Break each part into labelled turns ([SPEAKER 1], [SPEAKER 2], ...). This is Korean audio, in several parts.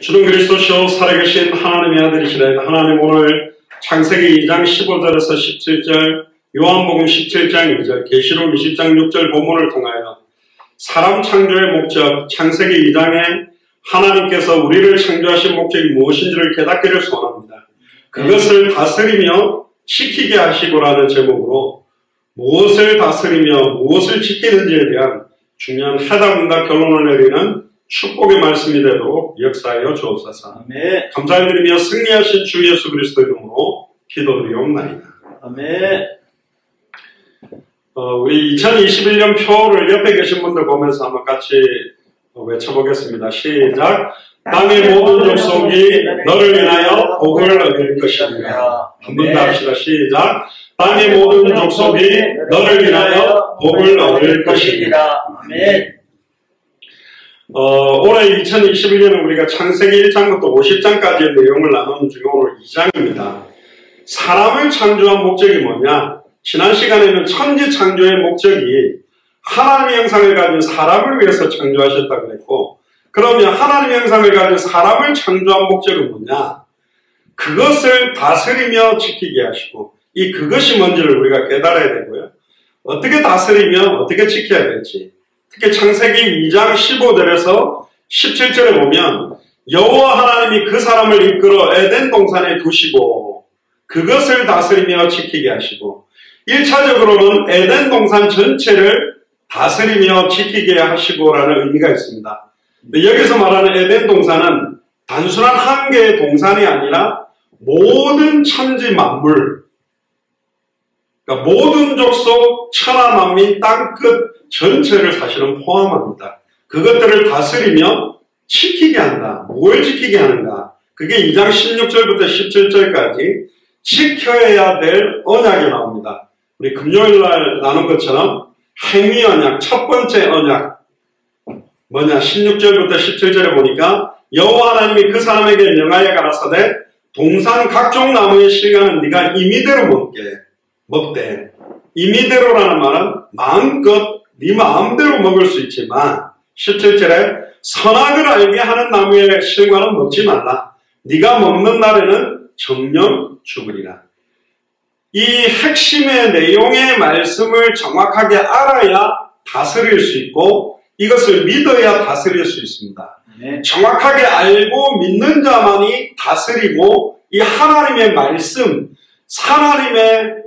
[SPEAKER 1] 주는 그리스도시요 살아계신 하나님의 아들이시라. 하나님 오늘 창세기 2장 15절에서 17절, 요한복음 17장 2절, 계시록 20장 6절 본문을 통하여 사람 창조의 목적, 창세기 2장에 하나님께서 우리를 창조하신 목적이 무엇인지를 깨닫기를 소원합니다. 그것을 다스리며 지키게 하시고라는 제목으로 무엇을 다스리며 무엇을 지키는지에 대한 중요한 해답과 결론을 내리는 축복의 말씀이 되도록 역사하여 주옵소서.
[SPEAKER 2] 아멘.
[SPEAKER 1] 감사드리며 승리하신 주 예수 그리스도 이름으로 기도드리옵나이다.
[SPEAKER 2] 아멘.
[SPEAKER 1] 우리 2021년 표를 옆에 계신 분들 보면서 한번 같이 외쳐보겠습니다. 시작. 땅의 모든 족속이 너를 인하여 복을 얻을 것이니라. 한 번 더 합시다. 시작. 땅의 모든 족속이 너를 인하여 복을 얻을 것이니라.
[SPEAKER 2] 아멘.
[SPEAKER 1] 올해 2021년은 우리가 창세기 1장부터 50장까지의 내용을 나누는 중에 오늘 2장입니다. 사람을 창조한 목적이 뭐냐? 지난 시간에는 천지 창조의 목적이 하나님의 형상을 가진 사람을 위해서 창조하셨다고 그랬고, 그러면 하나님의 형상을 가진 사람을 창조한 목적은 뭐냐? 그것을 다스리며 지키게 하시고, 이 그것이 뭔지를 우리가 깨달아야 되고요. 어떻게 다스리며 어떻게 지켜야 될지. 특히 창세기 2장 15절에서 17절에 보면 여호와 하나님이 그 사람을 이끌어 에덴 동산에 두시고 그것을 다스리며 지키게 하시고, 1차적으로는 에덴 동산 전체를 다스리며 지키게 하시고라는 의미가 있습니다. 여기서 말하는 에덴 동산은 단순한 한 개의 동산이 아니라 모든 천지 만물, 그러니까 모든 족속, 천하 만민, 땅끝 전체를 사실은 포함합니다. 그것들을 다스리며 지키게 한다. 뭘 지키게 하는가? 그게 2장 16절부터 17절까지 지켜야 될 언약이 나옵니다. 우리 금요일날 나눈 것처럼 행위 언약, 첫 번째 언약 뭐냐? 16절부터 17절에 보니까 여호와 하나님이 그 사람에게 명하여 가라사대 동산 각종 나무의 실과는 네가 임의대로 먹되, 임의대로라는 말은 마음껏 네 마음대로 먹을 수 있지만 17절에 선악을 알게 하는 나무의 실과는 먹지 말라. 네가 먹는 날에는 정령 죽으리라. 이 핵심의 내용의 말씀을 정확하게 알아야 다스릴 수 있고 이것을 믿어야 다스릴 수 있습니다. 네. 정확하게 알고 믿는 자만이 다스리고 이 하나님의 말씀, 하나님의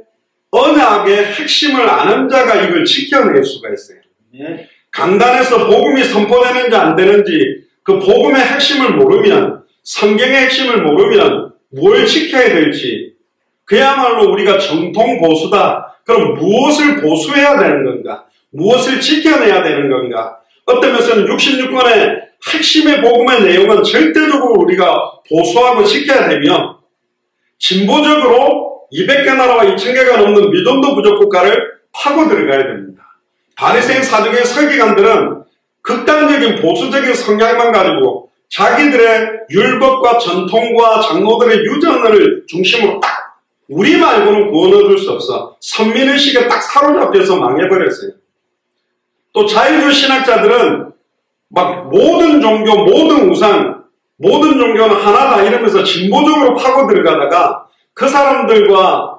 [SPEAKER 1] 언약의 핵심을 아는 자가 이걸 지켜낼 수가 있어요. 네. 강단에서 복음이 선포되는지 안 되는지 그 복음의 핵심을 모르면, 성경의 핵심을 모르면 뭘 지켜야 될지, 그야말로 우리가 정통 보수다. 그럼 무엇을 보수해야 되는 건가? 무엇을 지켜내야 되는 건가? 어떤 면에서는 66권의 핵심의 복음의 내용은 절대적으로 우리가 보수하고 지켜야 되며, 진보적으로 200개 나라와 2000개가 넘는 미전도 부족 국가를 파고 들어가야 됩니다. 바리새인 사두개인 서기관들은 극단적인 보수적인 성향만 가지고 자기들의 율법과 전통과 장로들의 유전을 중심으로 딱 우리 말고는 구원 얻을 수 없어. 선민의식에 딱 사로잡혀서 망해버렸어요. 또 자유주의 신학자들은 막 모든 종교, 모든 우상, 모든 종교는 하나다 이러면서 진보적으로 파고 들어가다가 그 사람들과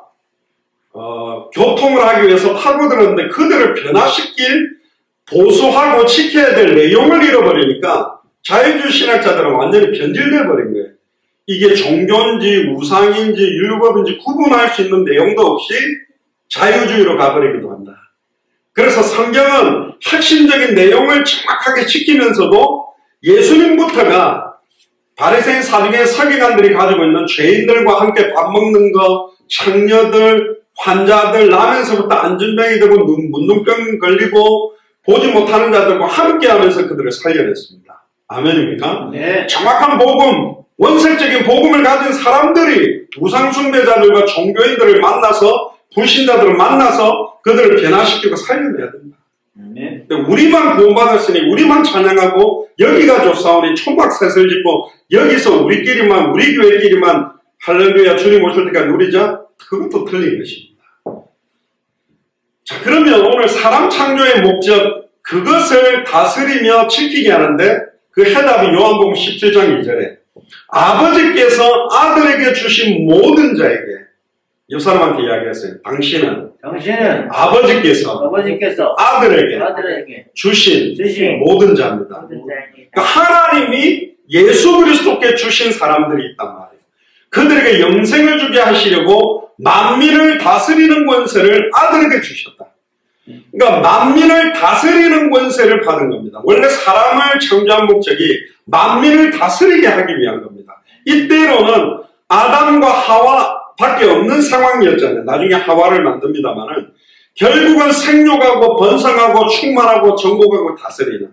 [SPEAKER 1] 교통을 하기 위해서 파고들었는데 그들을 변화시킬 보수하고 지켜야 될 내용을 잃어버리니까 자유주의 신학자들은 완전히 변질돼 버린 거예요. 이게 종교인지 우상인지 율법인지 구분할 수 있는 내용도 없이 자유주의로 가버리기도 한다. 그래서 성경은 핵심적인 내용을 정확하게 지키면서도 예수님부터가 바리새인 사두개인 서기관들이 가지고 있는 죄인들과 함께 밥 먹는 거, 창녀들, 환자들, 나면서부터 안전병이 되고 문둥병 걸리고 보지 못하는 자들과 함께 하면서 그들을 살려냈습니다. 아멘입니까? 네. 정확한 복음, 원색적인 복음을 가진 사람들이 우상숭배자들과 종교인들을 만나서, 불신자들을 만나서 그들을 변화시키고 살려내야 된다. 네. 우리만 구원받았으니 우리만 찬양하고 여기가 좋사오니 총각셋을 짓고 여기서 우리끼리만, 우리 교회끼리만 할렐루야 주님 오실 때까지 누리자? 그것도 틀린 것입니다. 자, 그러면 오늘 사람 창조의 목적, 그것을 다스리며 지키게 하는데 그 해답이 요한복음 17장 2절에 아버지께서 아들에게 주신 모든 자에게, 옆 사람한테 이야기했어요. 당신은 아버지께서 아들에게 주신 모든 자입니다. 그러니까 하나님이 예수 그리스도께 주신 사람들이 있단 말이에요. 그들에게 영생을 주게 하시려고 만민을 다스리는 권세를 아들에게 주셨다. 그러니까 만민을 다스리는 권세를 받은 겁니다. 원래 사람을 창조한 목적이 만민을 다스리게 하기 위한 겁니다. 이때로는 아담과 하와밖에 없는 상황이었잖아요. 나중에 하와를 만듭니다만은 결국은 생육하고 번성하고 충만하고 정복하고 다스리는,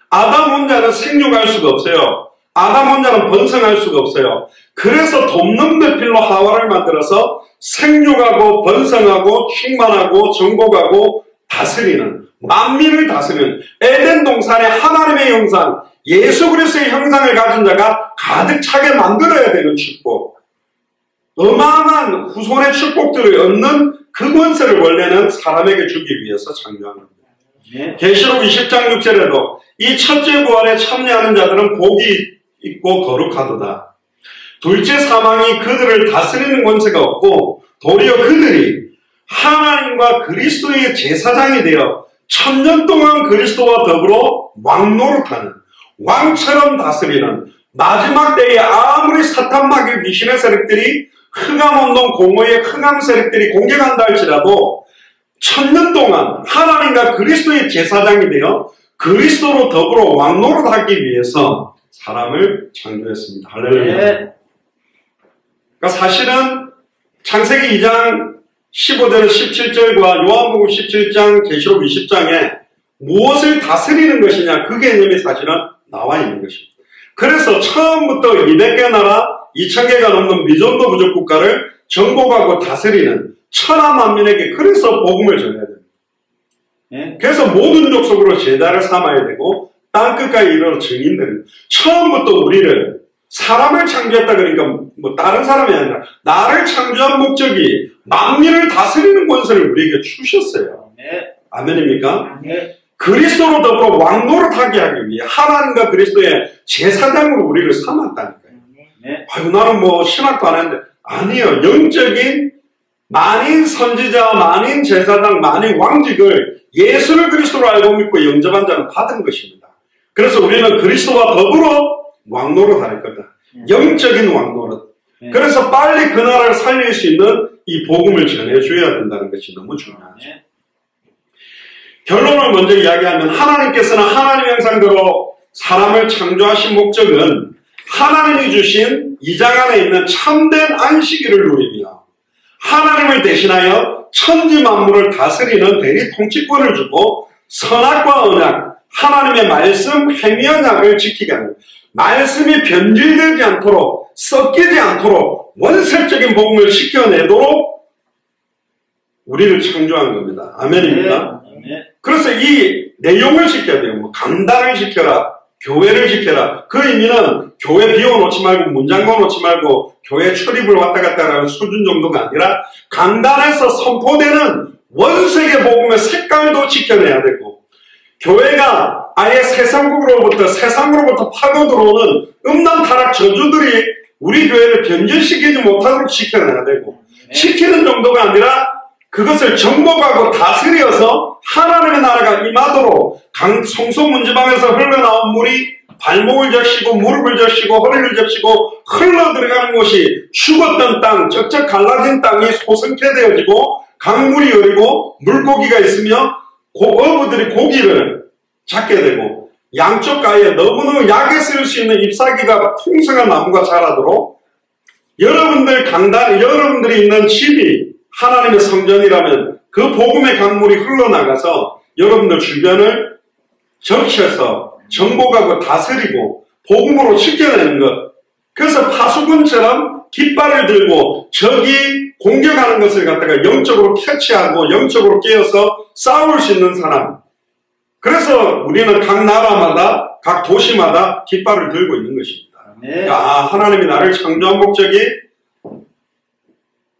[SPEAKER 1] 아담 혼자는 생육할 수가 없어요. 아담 혼자는 번성할 수가 없어요. 그래서 돕는 배필로 하와를 만들어서 생육하고 번성하고 충만하고 정복하고 다스리는, 만민을 다스리는, 에덴 동산의 하나님의 형상, 예수 그리스도의 형상을 가진 자가 가득 차게 만들어야 되는 축복, 어마어마한 후손의 축복들을 얻는 그 권세를 원래는 사람에게 주기 위해서 창조한 겁니다. 계시록 20장 6절에도 이 첫째 부활에 참여하는 자들은 복이 있고 거룩하도다. 둘째 사망이 그들을 다스리는 권세가 없고 도리어 그들이 하나님과 그리스도의 제사장이 되어 1000년 동안 그리스도와 더불어 왕노릇하는, 왕처럼 다스리는, 마지막 때에 아무리 사탄 마귀 귀신의 세력들이 흑암운동 공허의 흑암 세력들이 공격한다 할지라도 1000년 동안 하나님과 그리스도의 제사장이 되어 그리스도로 더불어 왕노릇하기 위해서 사람을 창조했습니다. 할렐루야. 그러니까 사실은 창세기 2장 15절 17절과 요한복음 17장 계시록 20장에 무엇을 다스리는 것이냐, 그 개념이 사실은 나와 있는 것입니다. 그래서 처음부터 200개 나라 2000개가 넘는 미전도 부족 국가를 정복하고 다스리는 천하 만민에게 그래서 복음을 전해야 됩니다. 그래서 모든 족속으로 제자를 삼아야 되고 땅끝까지 이르러 증인들은, 처음부터 우리를 사람을 창조했다 그러니까 뭐 다른 사람이 아니라 나를 창조한 목적이 만민을 다스리는 권세를 우리에게 주셨어요. 아멘입니까? 그리스도로 더불어 왕노릇하게 하기 위해 하나님과 그리스도의 제사장으로 우리를 삼았다니까요. 아유, 나는 뭐 신학도 안 했는데, 아니요. 영적인 만인 선지자, 만인 제사장, 만인 왕직을 예수를 그리스도로 알고 믿고 영접한 자는 받은 것입니다. 그래서 우리는 그리스도와 더불어 왕노릇 할 거다. 영적인 왕노릇. 그래서 빨리 그 나라를 살릴 수 있는 이 복음을 전해줘야 된다는 것이 너무 중요하죠. 결론을 먼저 이야기하면, 하나님께서는 하나님 형상대로 사람을 창조하신 목적은 하나님이 주신 이 장 안에 있는 참된 안식일을 누리며 하나님을 대신하여 천지 만물을 다스리는 대리 통치권을 주고 선악과 언약, 하나님의 말씀, 행위 언약을 지키게 하는, 말씀이 변질되지 않도록, 섞이지 않도록 원색적인 복음을 지켜내도록 우리를 창조한 겁니다. 아멘입니다. 그래서 이 내용을 지켜야 돼요. 뭐 강단을 지켜라, 교회를 지켜라. 그 의미는 교회 비워놓지 말고 문장고 놓지 말고 교회 출입을 왔다 갔다 하는 수준 정도가 아니라 강단에서 선포되는 원색의 복음의 색깔도 지켜내야 되고, 교회가 아예 세상으로부터 파고 들어오는 음란 타락 저주들이 우리 교회를 변질시키지 못하도록 지켜내야 되고, 지키는 정도가 아니라 그것을 정복하고 다스려서 하나님의 나라가 임하도록 성소 문지방에서 흘러나온 물이 발목을 적시고 무릎을 적시고 허리를 적시고 흘러 들어가는 곳이 죽었던 땅, 쩍쩍 갈라진 땅이 소성케 되어지고 강물이 흐르고 물고기가 있으며 어부들이 고기를 잡게 되고, 양쪽 가에 너무너무 약에 쓸 수 있는 잎사귀가 풍성한 나무가 자라도록, 여러분들이 있는 집이 하나님의 성전이라면 그 복음의 강물이 흘러나가서 여러분들 주변을 적셔서 정복하고 다스리고 복음으로 지켜내는 것. 그래서 파수꾼처럼 깃발을 들고 적이 공격하는 것을 갖다가 영적으로 캐치하고 영적으로 깨어서 싸울 수 있는 사람. 그래서 우리는 각 나라마다, 각 도시마다 깃발을 들고 있는 것입니다. 하나님이 나를 창조한 목적이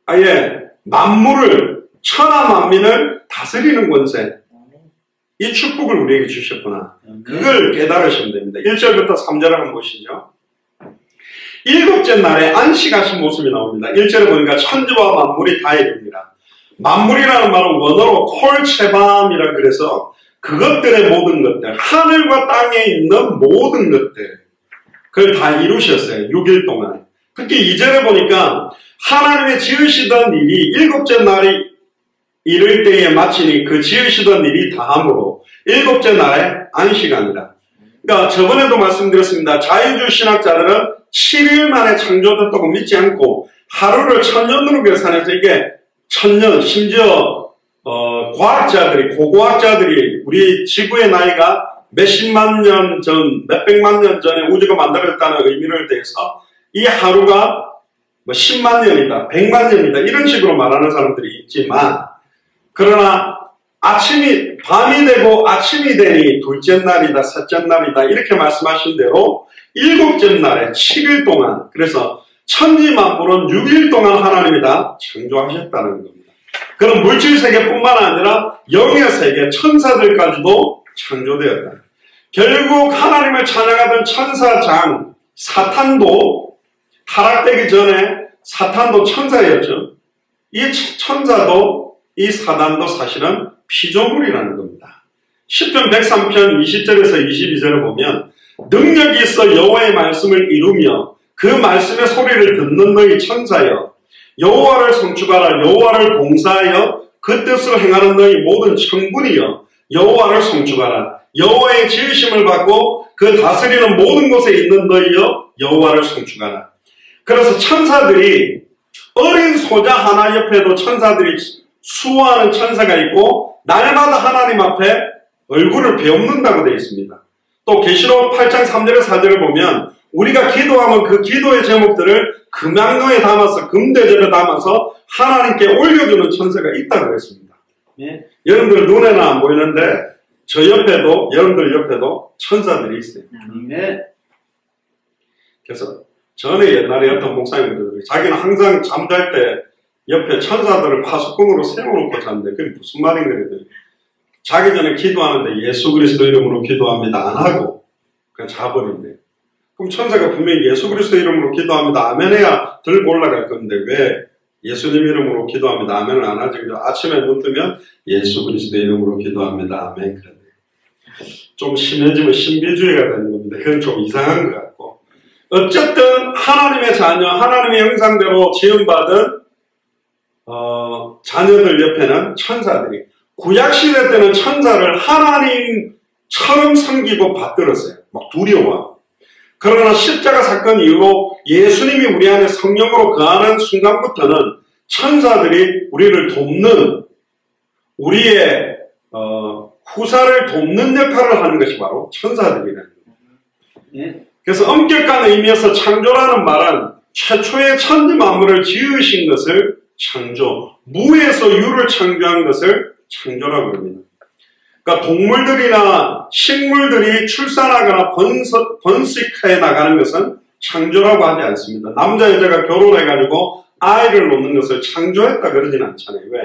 [SPEAKER 1] 아예 만물을, 천하 만민을 다스리는 권세, 이 축복을 우리에게 주셨구나. 그걸 깨달으시면 됩니다. 1절부터 3절 한번 보시죠. 일곱째 날에 안식하신 모습이 나옵니다. 1절에 보니까 천지와 만물이 다 이릅니다. 만물이라는 말은 원어로 콜체밤이라 그래서 그것들의 모든 것들, 하늘과 땅에 있는 모든 것들, 그걸 다 이루셨어요. 6일 동안. 특히 2절에 보니까 하나님의 지으시던 일이 일곱째 날이 이를 때에 마치니 그 지으시던 일이 다함으로 일곱째 날에 안식합니다. 그러니까 저번에도 말씀드렸습니다. 자유주의 신학자들은 7일 만에 창조됐다고 믿지 않고 하루를 천년으로 계산해서 이게 천년, 심지어 과학자들이, 고고학자들이 우리 지구의 나이가 몇십만 년 전, 몇백만 년 전에 우주가 만들어졌다는 의미를 대해서 이 하루가 뭐 10만 년이다, 100만 년이다 이런 식으로 말하는 사람들이 있지만 그러나 밤이 되고 아침이 되니 둘째 날이다, 셋째 날이다 이렇게 말씀하신 대로 일곱째 날에 7일 동안 그래서 천지만물은 6일 동안 하나님이 다 창조하셨다는 겁니다. 그럼 물질 세계뿐만 아니라 영의 세계, 천사들까지도 창조되었다. 결국 하나님을 찬양하던 천사장 사탄도 타락되기 전에 사탄도 천사였죠. 이 천사도 이 사단도 사실은 피조물이라는 겁니다. 시편 103편 20절에서 22절을 보면 능력이 있어 여호와의 말씀을 이루며 그 말씀의 소리를 듣는 너희 천사여 여호와를 성축하라 여호와를 봉사하여 그 뜻을 행하는 너희 모든 청군이여 여호와를 성축하라 여호와의 지으심을 받고 그 다스리는 모든 곳에 있는 너희여 여호와를 성축하라. 그래서 천사들이 어린 소자 하나 옆에도 천사들이 수호하는 천사가 있고 날마다 하나님 앞에 얼굴을 베옵는다고 되어 있습니다. 또 계시록 8장 3절에 4절을 보면 우리가 기도하면 그 기도의 제목들을 금양로에 담아서 금대접에 담아서 하나님께 올려주는 천사가 있다고 했습니다. 예? 여러분들 눈에는 안 보이는데 저 옆에도 여러분들 옆에도 천사들이 있어요. 그래서 전에 옛날에 어떤 목사님들이 자기는 항상 잠잘 때 옆에 천사들을 파수꾼으로 세워놓고 잤는데 그게 무슨 말인가 그랬더니 자기 전에 기도하는데 예수 그리스도 이름으로 기도합니다 안 하고 그냥 자버린대. 그럼 천사가 분명히 예수 그리스도 이름으로 기도합니다 아멘 해야 들고 올라갈 건데 왜 예수님 이름으로 기도합니다 아멘을 안 하지? 아침에 눈 뜨면 예수 그리스도 이름으로 기도합니다 아멘 그런데 좀 심해지면 신비주의가 되는 겁니다. 그건 좀 이상한 것 같고 어쨌든 하나님의 자녀 하나님의 형상대로 지음받은 자녀들 옆에는 천사들이 구약시대 때는 천사를 하나님처럼 섬기고 받들었어요. 막 두려워. 그러나 십자가 사건 이후로 예수님이 우리 안에 성령으로 거하는 순간부터는 천사들이 우리를 돕는 우리의 후사를 돕는 역할을 하는 것이 바로 천사들이라는 거예요. 그래서 엄격한 의미에서 창조라는 말은 최초의 천지 만물을 지으신 것을 창조, 무에서 유를 창조한 것을 창조라고 합니다. 그러니까 동물들이나 식물들이 출산하거나 번식해 나가는 것은 창조라고 하지 않습니다. 남자 여자가 결혼해가지고 아이를 놓는 것을 창조했다 그러진 않잖아요. 왜?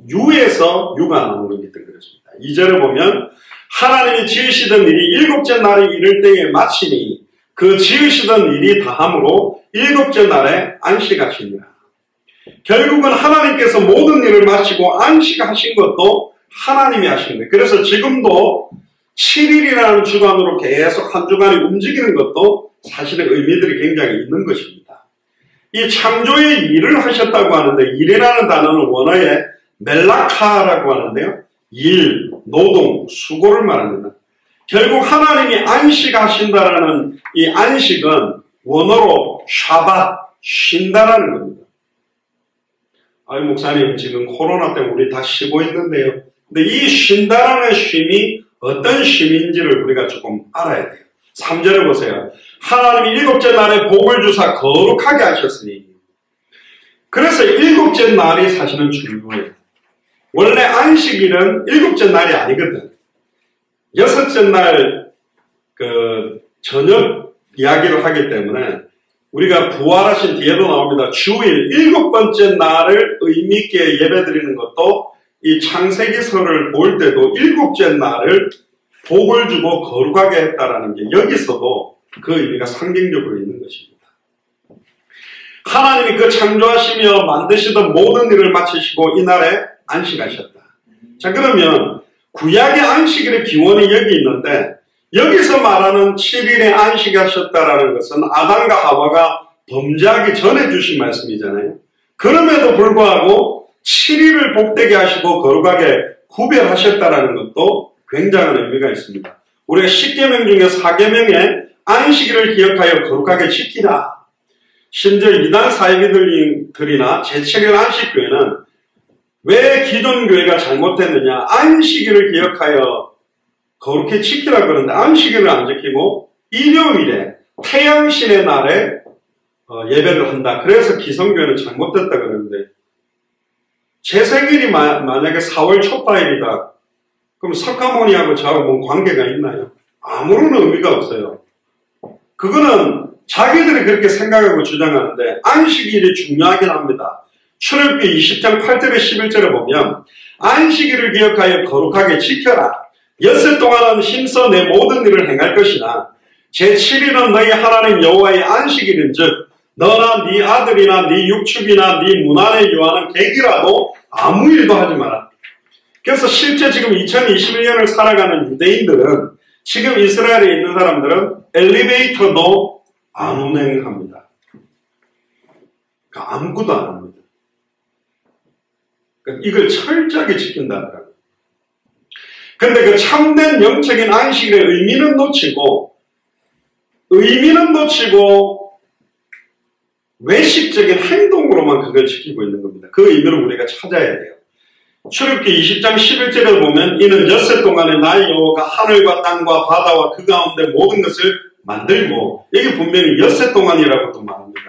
[SPEAKER 1] 유에서 유가 나오는 게 그렇습니다. 2절을 보면 하나님이 지으시던 일이 일곱째 날에 이를 때에 마치니 그 지으시던 일이 다함으로 일곱째 날에 안식하시니라. 결국은 하나님께서 모든 일을 마치고 안식하신 것도 하나님이 하신 거예요. 그래서 지금도 7일이라는 주간으로 계속 한 주간이 움직이는 것도 사실은 의미들이 굉장히 있는 것입니다. 이 창조의 일을 하셨다고 하는데 일이라는 단어는 원어에 멜라카라고 하는데요. 일, 노동, 수고를 말합니다. 결국 하나님이 안식하신다라는 이 안식은 원어로 샤밧, 쉰다라는 겁니다. 아유 목사님 지금 코로나 때문에 우리 다 쉬고 있는데요. 근데 이 쉰다라는 쉼이 어떤 쉼인지를 우리가 조금 알아야 돼요. 3절에 보세요. 하나님이 일곱째 날에 복을 주사 거룩하게 하셨으니 그래서 일곱째 날이 사실은 중요해요. 원래 안식일은 일곱째 날이 아니거든. 여섯째 날 저녁 이야기를 하기 때문에 우리가 부활하신 뒤에도 나옵니다. 주일 일곱 번째 날을 의미있게 예배드리는 것도 이 창세기서를 볼 때도 일곱째 날을 복을 주고 거룩하게 했다라는 게 여기서도 그 의미가 상징적으로 있는 것입니다. 하나님이 그 창조하시며 만드시던 모든 일을 마치시고 이날에 안식하셨다. 자, 그러면 구약의 안식일의 기원이 여기 있는데 여기서 말하는 7일에 안식하셨다라는 것은 아담과 하와가 범죄하기 전에 주신 말씀이잖아요. 그럼에도 불구하고 7일을 복되게 하시고 거룩하게 구별하셨다라는 것도 굉장한 의미가 있습니다. 우리가 10계명 중에 4계명에 안식일을 기억하여 거룩하게 지키라. 심지어 이단 사이비들이나 제7일 안식교회는 왜 기존 교회가 잘못했느냐? 안식일을 기억하여 거룩히 지키라 그러는데 안식일을 안 지키고 일요일에 태양신의 날에 예배를 한다. 그래서 기성교회는 잘못됐다 그러는데 제 생일이 만약에 4월 초파일이다. 그럼 석가모니하고 저하고 뭔 관계가 있나요? 아무런 의미가 없어요. 그거는 자기들이 그렇게 생각하고 주장하는데 안식일이 중요하긴 합니다. 출애굽기 20장 8절에 11절에 보면 안식일을 기억하여 거룩하게 지켜라. 엿새 동안은 힘써 내 모든 일을 행할 것이나 제7일은 너희 하나님 여호와의 안식일인즉 너나 네 아들이나 네 육축이나 네 문안에 유하는 객이라도 아무 일도 하지 마라. 그래서 실제 지금 2021년을 살아가는 유대인들은 지금 이스라엘에 있는 사람들은 엘리베이터도 안 운행합니다. 그러니까 아무것도 안 합니다. 그러니까 이걸 철저하게 지킨다는 거예요. 근데 그 참된 영적인 안식일의 의미는 놓치고 외식적인 행동으로만 그걸 지키고 있는 겁니다. 그 의미를 우리가 찾아야 돼요. 출애굽기 20장 11절에 보면 이는 엿새 동안에 나의 여호와가 하늘과 땅과 바다와 그 가운데 모든 것을 만들고 여기 분명히 엿새 동안이라고도 말합니다.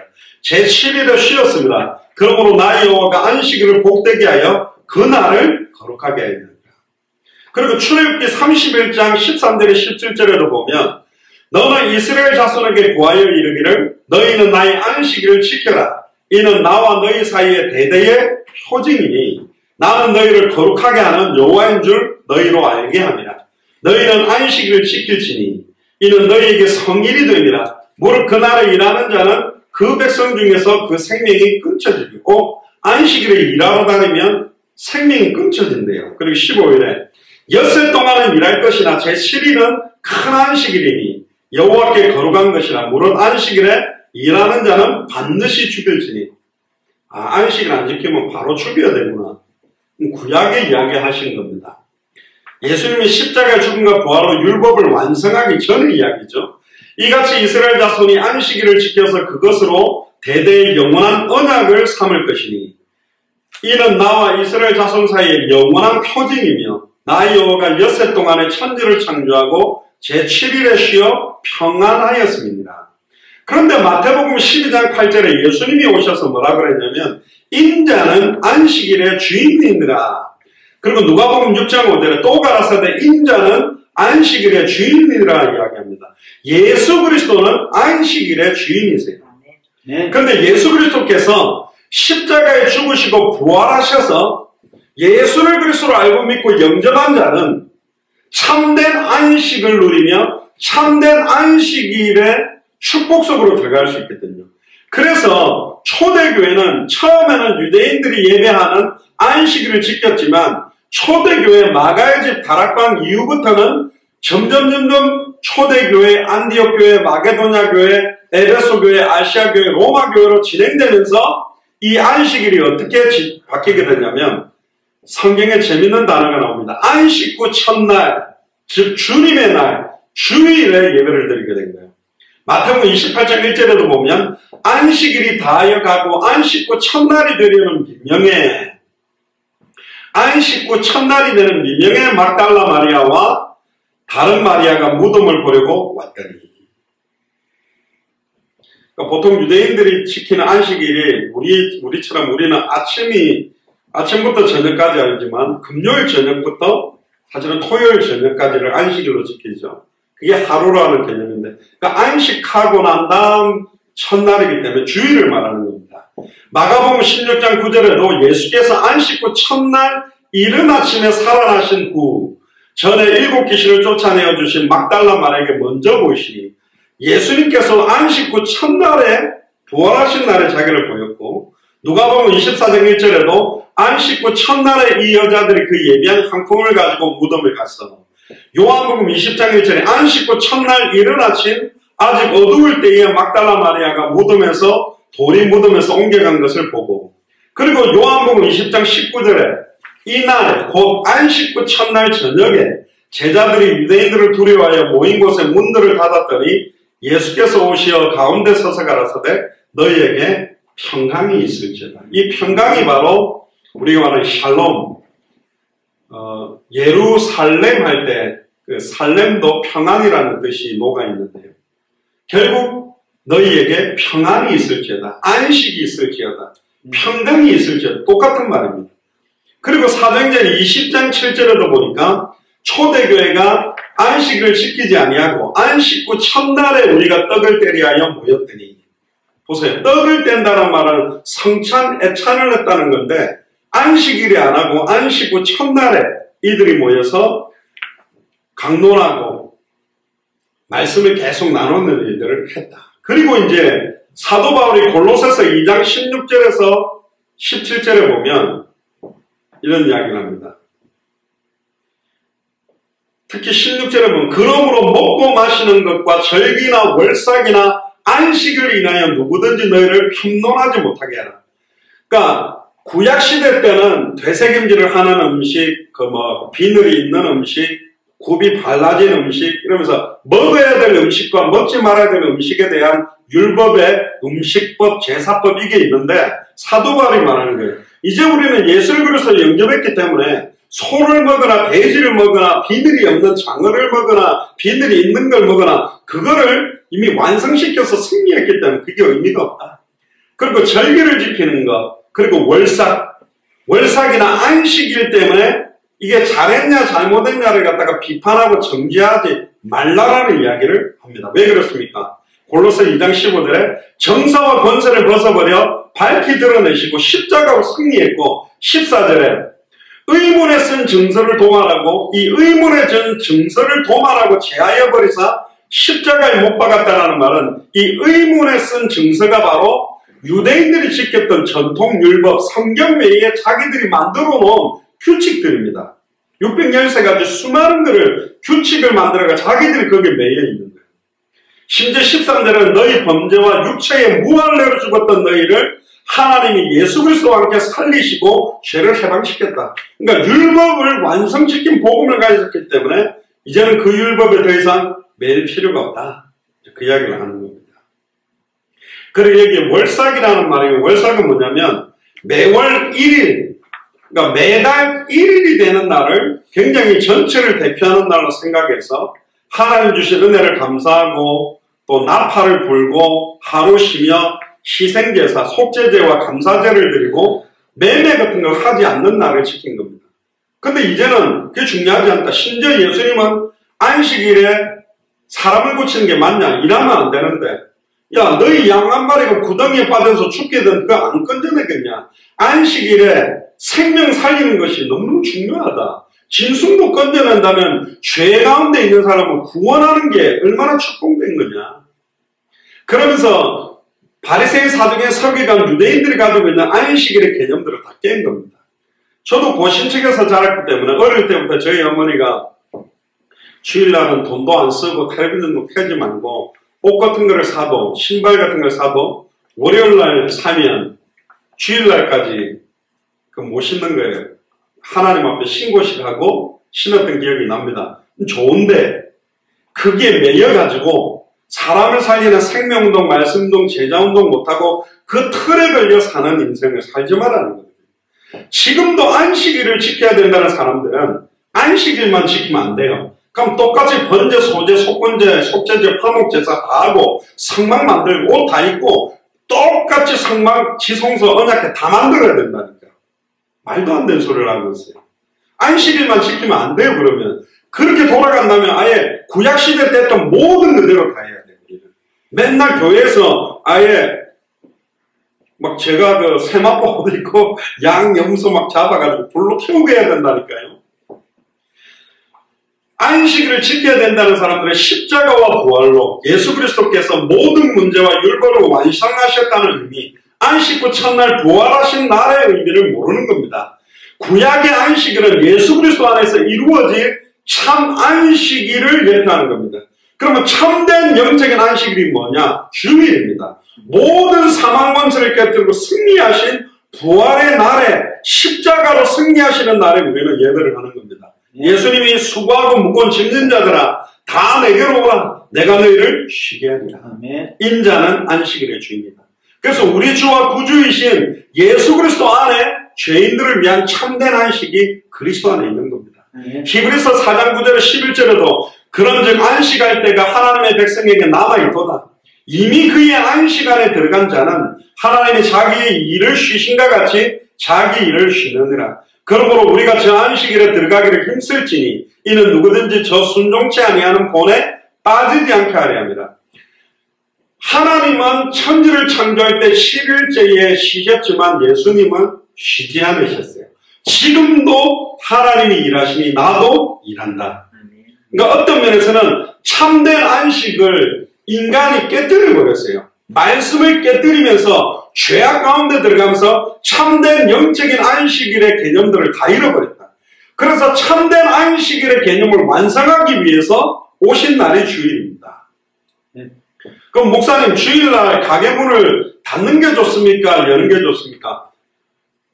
[SPEAKER 1] 제7일에 쉬었습니다. 그러므로 나의 여호와가 안식일을 복되게 하여 그 날을 거룩하게 하였다. 그리고 출애굽기 31장 13절에 17절에도 보면 너는 이스라엘 자손에게 구하여 이르기를 너희는 나의 안식일을 지켜라. 이는 나와 너희 사이의 대대의 표징이니 나는 너희를 거룩하게 하는 여호와인 줄 너희로 알게 함이라. 너희는 안식일을 지킬지니 이는 너희에게 성일이 되니라. 무릇 그날에 일하는 자는 그 백성 중에서 그 생명이 끊쳐지고 안식일에 일하러 다니면 생명이 끊쳐진대요. 그리고 15일에 엿새 동안은 일할 것이나 제7일은 큰 안식일이니 여호와께 거룩한 것이라. 무릇 안식일에 일하는 자는 반드시 죽일지니. 안식일 안 지키면 바로 죽여야 되구나. 구약에 이야기하신 겁니다. 예수님이 십자가의 죽음과 부활로 율법을 완성하기 전의 이야기죠. 이같이 이스라엘 자손이 안식일을 지켜서 그것으로 대대의 영원한 언약을 삼을 것이니 이는 나와 이스라엘 자손 사이의 영원한 표징이며 나 여호와가 엿새 동안에 천지를 창조하고 제7일에 쉬어 평안하였습니다. 그런데 마태복음 12장 8절에 예수님이 오셔서 뭐라 그랬냐면 인자는 안식일의 주인이니라. 그리고 누가복음 6장 5절에 또 가라사대 인자는 안식일의 주인이라 이야기합니다. 예수 그리스도는 안식일의 주인이세요. 그런데 예수 그리스도께서 십자가에 죽으시고 부활하셔서 예수를 그리스도로 알고 믿고 영접한 자는 참된 안식을 누리며 참된 안식일의 축복 속으로 들어갈 수 있거든요. 그래서 초대교회는 처음에는 유대인들이 예배하는 안식일을 지켰지만 초대교회 마가의 집 다락방 이후부터는 점점 초대교회, 안디옥교회, 마게도냐교회, 에베소교회, 아시아교회, 로마교회로 진행되면서 이 안식일이 어떻게 바뀌게 되냐면 성경에 재밌는 단어가 나옵니다. 안식 후 첫날, 즉 주님의 날, 주일에 예배를 드리게 된 거예요. 마태복음 28장 1절에도 보면 안식일이 다하여 가고 안식 후 첫날이 되려는 미명에 안식 후 첫날이 되는 미명의 막달라 마리아와 다른 마리아가 무덤을 보려고 왔더니. 그러니까 보통 유대인들이 지키는 안식일이 우리처럼 우리는 아침부터 저녁까지 알지만 금요일 저녁부터 사실은 토요일 저녁까지를 안식일로 지키죠. 그게 하루라는 개념인데, 그러니까 안식하고 난 다음 첫날이기 때문에 주일을 말하는 겁니다. 마가복음 16장 9절에도 예수께서 안식 후 첫날 이른 아침에 살아나신 후 전에 7 귀신을 쫓아내어 주신 막달라 마리아에게 먼저 보이시니 예수님께서 안식 후 첫날에 부활하신 날에 자기를 보였고, 누가복음 24장 1절에도 안식 후 첫날에 이 여자들이 그 예비한 상품을 가지고 무덤을 갔어. 요한복음 20장 1절에 안식 후 첫날 이른 아침 아직 어두울 때에 막달라 마리아가 무덤에서 돌이 무덤에서 옮겨간 것을 보고, 그리고 요한복음 20장 19절에 이날 곧 안식 후 첫날 저녁에 제자들이 유대인들을 두려워하여 모인 곳에 문들을 닫았더니 예수께서 오시어 가운데 서서 가라사대 너희에게 평강이 있을지어다. 이 평강이 바로 우리가 말하는 샬롬, 예루살렘 할 때 그 살렘도 평안이라는 뜻이 녹아 있는데요. 결국 너희에게 평안이 있을지어다, 안식이 있을지어다, 평강이 있을지어다, 똑같은 말입니다. 그리고 사도행전 20장 7절에도 보니까 초대교회가 안식을 지키지 아니하고 안식 후 첫날에 우리가 떡을 떼리하여 모였더니, 보세요. 떡을 뗀다는 말은 성찬, 애찬을 했다는 건데 안식일에 안 하고 안식 후 첫날에 이들이 모여서 강론하고 말씀을 계속 나누는 일들을 했다. 그리고 이제 사도 바울이 골로새서 2장 16절에서 17절에 보면 이런 이야기를 합니다. 특히 16절에 보면 그러므로 먹고 마시는 것과 절기나 월삭이나 안식을 인하여 누구든지 너희를 편론하지 못하게 하라. 그러니까 구약시대 때는 되새김질을 하는 음식, 비늘이 있는 음식, 굽이 발라진 음식, 이러면서 먹어야 될 음식과 먹지 말아야 될 음식에 대한 율법의 음식법, 제사법 이게 있는데 사도 바울이 말하는 거예요. 이제 우리는 예수를 그리스도로 영접했기 때문에 소를 먹거나 돼지를 먹거나 비늘이 없는 장어를 먹거나 비늘이 있는 걸 먹거나 그거를 이미 완성시켜서 승리했기 때문에 그게 의미가 없다. 그리고 절기를 지키는 것, 그리고 월삭이나 안식일 때문에 이게 잘했냐 잘못했냐를 갖다가 비판하고 정죄하지 말라라는 이야기를 합니다. 왜 그렇습니까? 골로새 2장 15절에 정사와 권세를 벗어버려 밝히 드러내시고 십자가로 승리했고, 14절에 의문에 쓴 증서를 도말하고 이 의문에 전 증서를 도말하고 제하여 버리사 십자가에 못 박았다라는 말은 이 의문에 쓴 증서가 바로 유대인들이 지켰던 전통 율법, 성경 외에 자기들이 만들어 놓은 규칙들입니다. 613가지 수많은 규칙을 만들어가 자기들이 거기에 매여 있는 거예요. 심지어 13절은 너희 범죄와 육체에 무할례로 죽었던 너희를 하나님이 예수 그리스도와 함께 살리시고 죄를 해방시켰다. 그러니까 율법을 완성시킨 복음을 가졌기 때문에 이제는 그 율법에 더 이상 매일 필요가 없다. 그 이야기를 하는 겁니다. 그리고 여기 월삭이라는 말이에요. 월삭은 뭐냐면 매월 1일, 그러니까 매달 1일이 되는 날을 굉장히 전체를 대표하는 날로 생각해서 하나님 주신 은혜를 감사하고 또 나팔을 불고 하루 쉬며 희생제사, 속죄제와 감사제를 드리고 매매 같은 걸 하지 않는 날을 지킨 겁니다. 근데 이제는 그게 중요하지 않다. 심지어 예수님은 안식일에 사람을 고치는 게 맞냐? 일하면 안 되는데, 야, 너희 양 한 마리가 구덩이에 빠져서 죽게든 그거 안 건져내겠냐? 안식일에 생명 살리는 것이 너무 중요하다. 짐승도 건져낸다면 죄 가운데 있는 사람을 구원하는 게 얼마나 축복된 거냐? 그러면서 바리새인, 사두개인, 서기관, 유대인들이 가지고 있는 안식일의 개념들을 다 깬 겁니다. 저도 고신척에서 자랐기 때문에 어릴 때부터 저희 어머니가 주일날은 돈도 안 쓰고 텔레비전도 켜지 말고 옷 같은 거를 사도, 신발 같은 걸 사도 월요일날 사면 주일날까지 못 신는 거예요. 하나님 앞에 신고식 하고 신었던 기억이 납니다. 좋은데 그게 매여가지고 사람을 살리는 생명운동, 말씀운동, 제자운동 못하고 그 틀에 걸려 사는 인생을 살지 말라는 거예요. 지금도 안식일을 지켜야 된다는 사람들은 안식일만 지키면 안 돼요. 그럼 똑같이 번제, 소제, 속건제, 속죄제, 화목제사 다 하고 성막 만들고 옷 다 입고 똑같이 성막, 지성소, 언약궤 다 만들어야 된다니까. 말도 안 되는 소리를 하고 있어요. 안식일만 지키면 안 돼요. 그러면 그렇게 돌아간다면 아예 구약시대 때 했던 모든 그대로 다 해야 돼요. 맨날 교회에서 아예 막 제가 그 세마포 옷 입고 양 염소 막 잡아가지고 불로 태우게 해야 된다니까요. 안식일을 지켜야 된다는 사람들은 십자가와 부활로 예수 그리스도께서 모든 문제와 율법을 완성하셨다는 의미, 안식 후 첫날 부활하신 날의 의미를 모르는 겁니다. 구약의 안식일은 예수 그리스도 안에서 이루어진 참 안식일을 예표하는 겁니다. 그러면 참된 영적인 안식일이 뭐냐? 주일입니다. 모든 사망 권세를 깨뜨리고 승리하신 부활의 날에 십자가로 승리하시는 날에 우리는 예배를 하는 겁니다. 예수님이 수고하고 무거운 짐진 자들아 다 내게로 오라 내가 너희를 쉬게 하리라. 인자는 안식일의 주입니다. 그래서 우리 주와 구주이신 예수 그리스도 안에 죄인들을 위한 참된 안식이 그리스도 안에 있는 겁니다. 히브리서 4장 9절 11절에도 그런즉 안식할 때가 하나님의 백성에게 남아있도다. 이미 그의 안식 안에 들어간 자는 하나님이 자기의 일을 쉬신과 같이 자기 일을 쉬느니라. 그러므로 우리가 저 안식일에 들어가기를 힘쓸지니 이는 누구든지 저 순종치 아니하는 본에 빠지지 않게 하려 합니다. 하나님은 천지를 창조할 때 7일째에 쉬셨지만 예수님은 쉬지 않으셨어요. 지금도 하나님이 일하시니 나도 일한다. 그러니까 어떤 면에서는 참된 안식을 인간이 깨뜨려버렸어요. 말씀을 깨뜨리면서 죄악 가운데 들어가면서 참된 영적인 안식일의 개념들을 다 잃어버렸다. 그래서 참된 안식일의 개념을 완성하기 위해서 오신 날이 주일입니다. 그럼 목사님 주일날 가게 문을 닫는 게 좋습니까? 여는 게 좋습니까?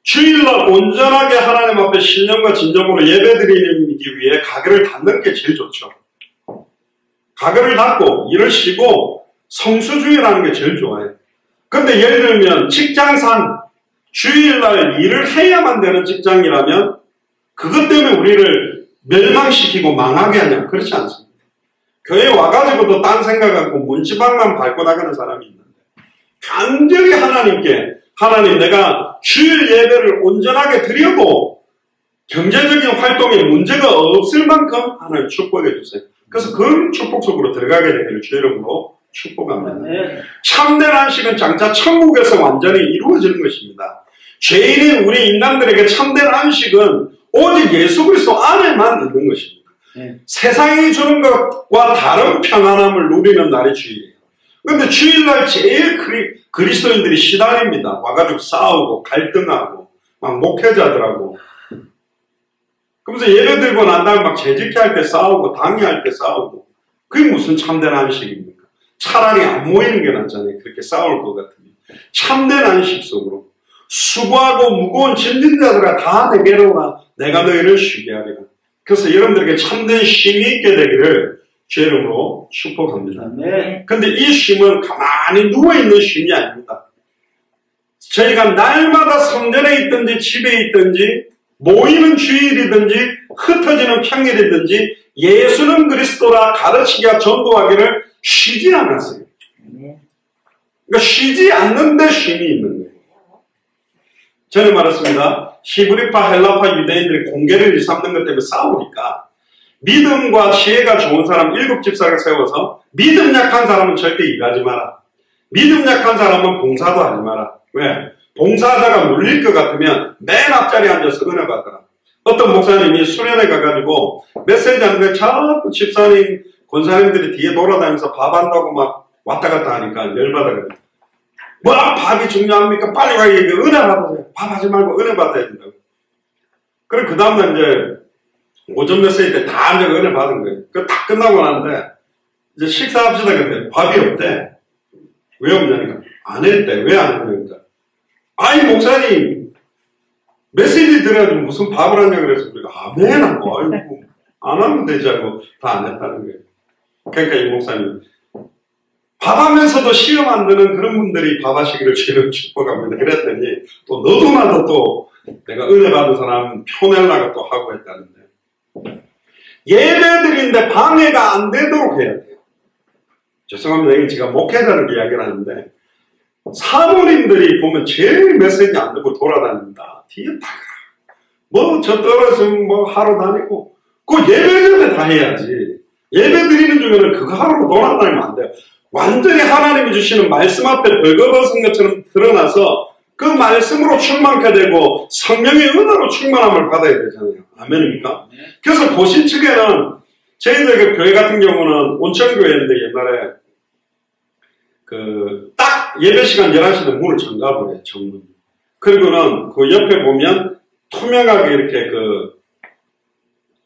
[SPEAKER 1] 주일날 온전하게 하나님 앞에 신령과 진정으로 예배드리기 위해 가게를 닫는 게 제일 좋죠. 가게를 닫고 일을 쉬고 성수주의라는 게 제일 좋아요. 근데 예를 들면 직장상 주일날 일을 해야만 되는 직장이라면 그것 때문에 우리를 멸망시키고 망하게 하냐? 그렇지 않습니다. 교회에 와가지고도 딴 생각하고 문지방만 밟고 나가는 사람이 있는데 간절히 하나님께 하나님 내가 주일 예배를 온전하게 드려도 경제적인 활동에 문제가 없을 만큼 하나님 축복해 주세요. 그래서 그 축복 속으로 들어가게 되기를 주의 이름으로 축복합니다. 참된 안식은 장차 천국에서 완전히 이루어지는 것입니다. 죄인인 우리 인간들에게 참된 안식은 오직 예수 그리스도 안에만 있는 것입니다. 세상이 주는 것과 다른 평안함을 누리는 날이 주일이에요. 그런데 주일날 제일 그리스도인들이 시달립니다. 와가지고 싸우고 갈등하고 막 목회자들하고 그러면서 예배 들고 난 다음에 막 재직회 할 때 싸우고 당회할 때 싸우고 그게 무슨 참된 안식입니까? 차라리 안 모이는 게 낫잖아요. 그렇게 싸울 것 같으면. 참된 안식 속으로 수고하고 무거운 짐진 자들아 다 내게로 오라 내가 너희를 쉬게 하리라. 그래서 여러분들에게 참된 쉼이 있게 되기를 주의 이름으로 축복합니다. 근데 이 쉼은 가만히 누워있는 쉼이 아닙니다. 저희가 날마다 성전에 있든지 집에 있든지 모이는 주일이든지 흩어지는 평일이든지 예수는 그리스도라 가르치기와 전도하기를 쉬지 않았어요. 그러니까 쉬지 않는데 쉼이 있는 거예요. 저는 말했습니다. 히브리파 헬라파 유대인들이 공개를 일삼는 것 때문에 싸우니까 믿음과 지혜가 좋은 사람 7집사를 세워서 믿음 약한 사람은 절대 일하지 마라. 믿음 약한 사람은 봉사도 하지 마라. 왜? 봉사하다가 물릴 것 같으면 맨 앞자리에 앉아서 은혜 받아라. 어떤 목사님이 수련회 가가지고 메시지 하는데 자꾸 집사님, 권사님들이 뒤에 돌아다니면서 밥 한다고 막 왔다 갔다 하니까 열받아가지고 뭐 밥이 중요합니까? 빨리 가 얘기 은혜 받으세요. 밥 하지 말고 은혜 받아야 된다고. 그럼 그 다음날 이제 오전 메시지 때 다 앉아서 은혜 받은 거예요. 그 다 끝나고 나는데 이제 식사합시다. 근데 밥이 없대. 왜 없냐니까 안 했대. 왜 안 했냐니까 아이 목사님 메시지 들어야지 무슨 밥을 하냐 그래서 우리가 아멘 하고 아이고 안 하면 되지 하고 다 안 했다는 거예요. 그러니까 이 목사님 밥하면서도 시험 안 드는 그런 분들이 밥하시기를 주의를 축복합니다. 그랬더니 또 너도 나도 또 내가 은혜 받은 사람 표내려고 또 하고 했다는데 예배드리는데 방해가 안 되도록 해야 돼요. 죄송합니다. 이게 제가 목회자를 이야기를 하는데 사모님들이 보면 제일 메시지 안 듣고 돌아다닌다. 뒤에 다 뭐 저 떨어지면 뭐 하러 다니고 그거 예배 전에 다 해야지. 예배 드리는 중에는 그거 하러 돌아다니면 안 돼요. 완전히 하나님이 주시는 말씀 앞에 벌거벗은 것처럼 드러나서 그 말씀으로 충만케 되고 성령의 은혜로 충만함을 받아야 되잖아요. 아멘입니까? 그래서 고신 측에는 저희들 교회 같은 경우는 온천교회인데 옛날에 딱 예배 시간 11시에 문을 잠가버려요, 정문. 그리고는 그 옆에 보면 투명하게 이렇게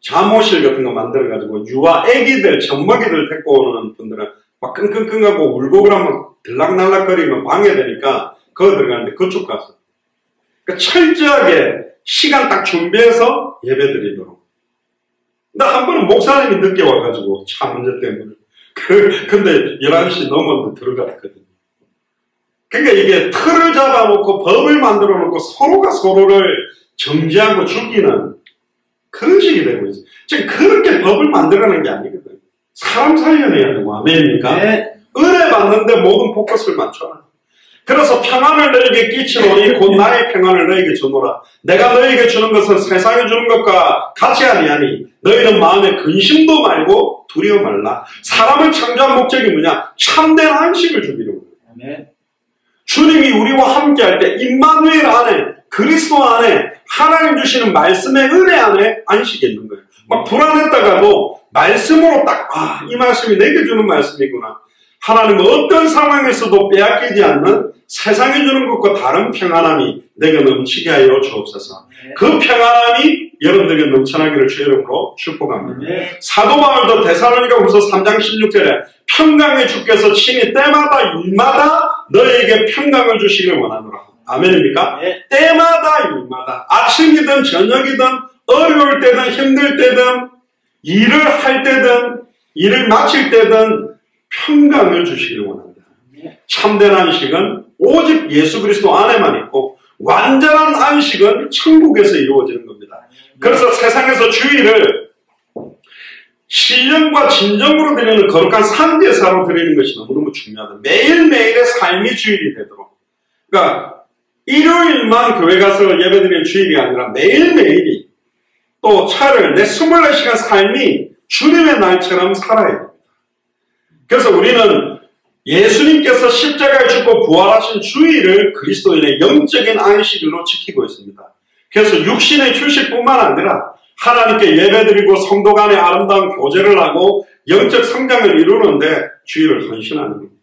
[SPEAKER 1] 잠옷실 같은 거 만들어가지고 유아 애기들, 젖먹이들 데리고 오는 분들은 막 끙끙끙하고 울고 그러면 들락날락거리면 방해되니까 거기 들어가는데 그쪽 가서. 그러니까 철저하게 시간 딱 준비해서 예배 드리도록. 나 한 번은 목사님이 늦게 와가지고 차 문제 때문에. 근데 11시 넘었는데 들어갔거든요. 그러니까 이게 틀을 잡아놓고 법을 만들어 놓고 서로가 서로를 정지하고 죽이는 그런 식이 되고 있어요. 지금 그렇게 법을 만들어내는 게 아니거든요. 사람 살려내야 되고, 아멘입니까? 네. 은혜 받는데 모든 포커스를 맞춰놔. 그래서 평안을 너에게 끼치노니 곧 나의 평안을 너에게 주노라. 내가 너에게 주는 것은 세상에 주는 것과 같이 아니하니 너희는 마음에 근심도 말고 두려워 말라. 사람을 창조한 목적이 뭐냐? 참된 안식을 주기로. 아멘. 주님이 우리와 함께 할 때 임마누엘 안에, 그리스도 안에, 하나님 주시는 말씀의 은혜 안에 안식이 있는 거예요. 막 불안했다가도 말씀으로 딱, 이 말씀이 내게 주는 말씀이구나. 하나님은 어떤 상황에서도 빼앗기지 않는 세상에 주는 것과 다른 평안함이 내게 넘치게 하여 주옵소서. 네. 그 평안함이 여러분들에게 넘쳐나기를 주의 이름으로 축복합니다. 네. 사도 바울도 데살로니가후서 3장 16절에 평강의 주께서 친히 때마다 일마다 너에게 평강을 주시길 원하노라. 아멘입니까? 네. 때마다 일마다 아침이든 저녁이든 어려울 때든 힘들 때든 일을 할 때든 일을 마칠 때든 평강을 주시길 원합니다. 네. 참된 안식은 오직 예수 그리스도 안에만 있고 완전한 안식은 천국에서 이루어지는 겁니다. 그래서 세상에서 주일을 신령과 진정으로 드리는 거룩한 산제사로 드리는 것이 너무너무 중요하다. 매일매일의 삶이 주일이 되도록. 그러니까 일요일만 교회 가서 예배드리는 주일이 아니라 매일매일이 또 차를 내 24시간 삶이 주님의 날처럼 살아야 됩니다. 그래서 우리는 예수님께서 십자가에 죽고 부활하신 주일을 그리스도인의 영적인 안식일로 지키고 있습니다. 그래서 육신의 휴식뿐만 아니라 하나님께 예배드리고 성도 간의 아름다운 교제를 하고 영적 성장을 이루는데 주일을 헌신하는 겁니다.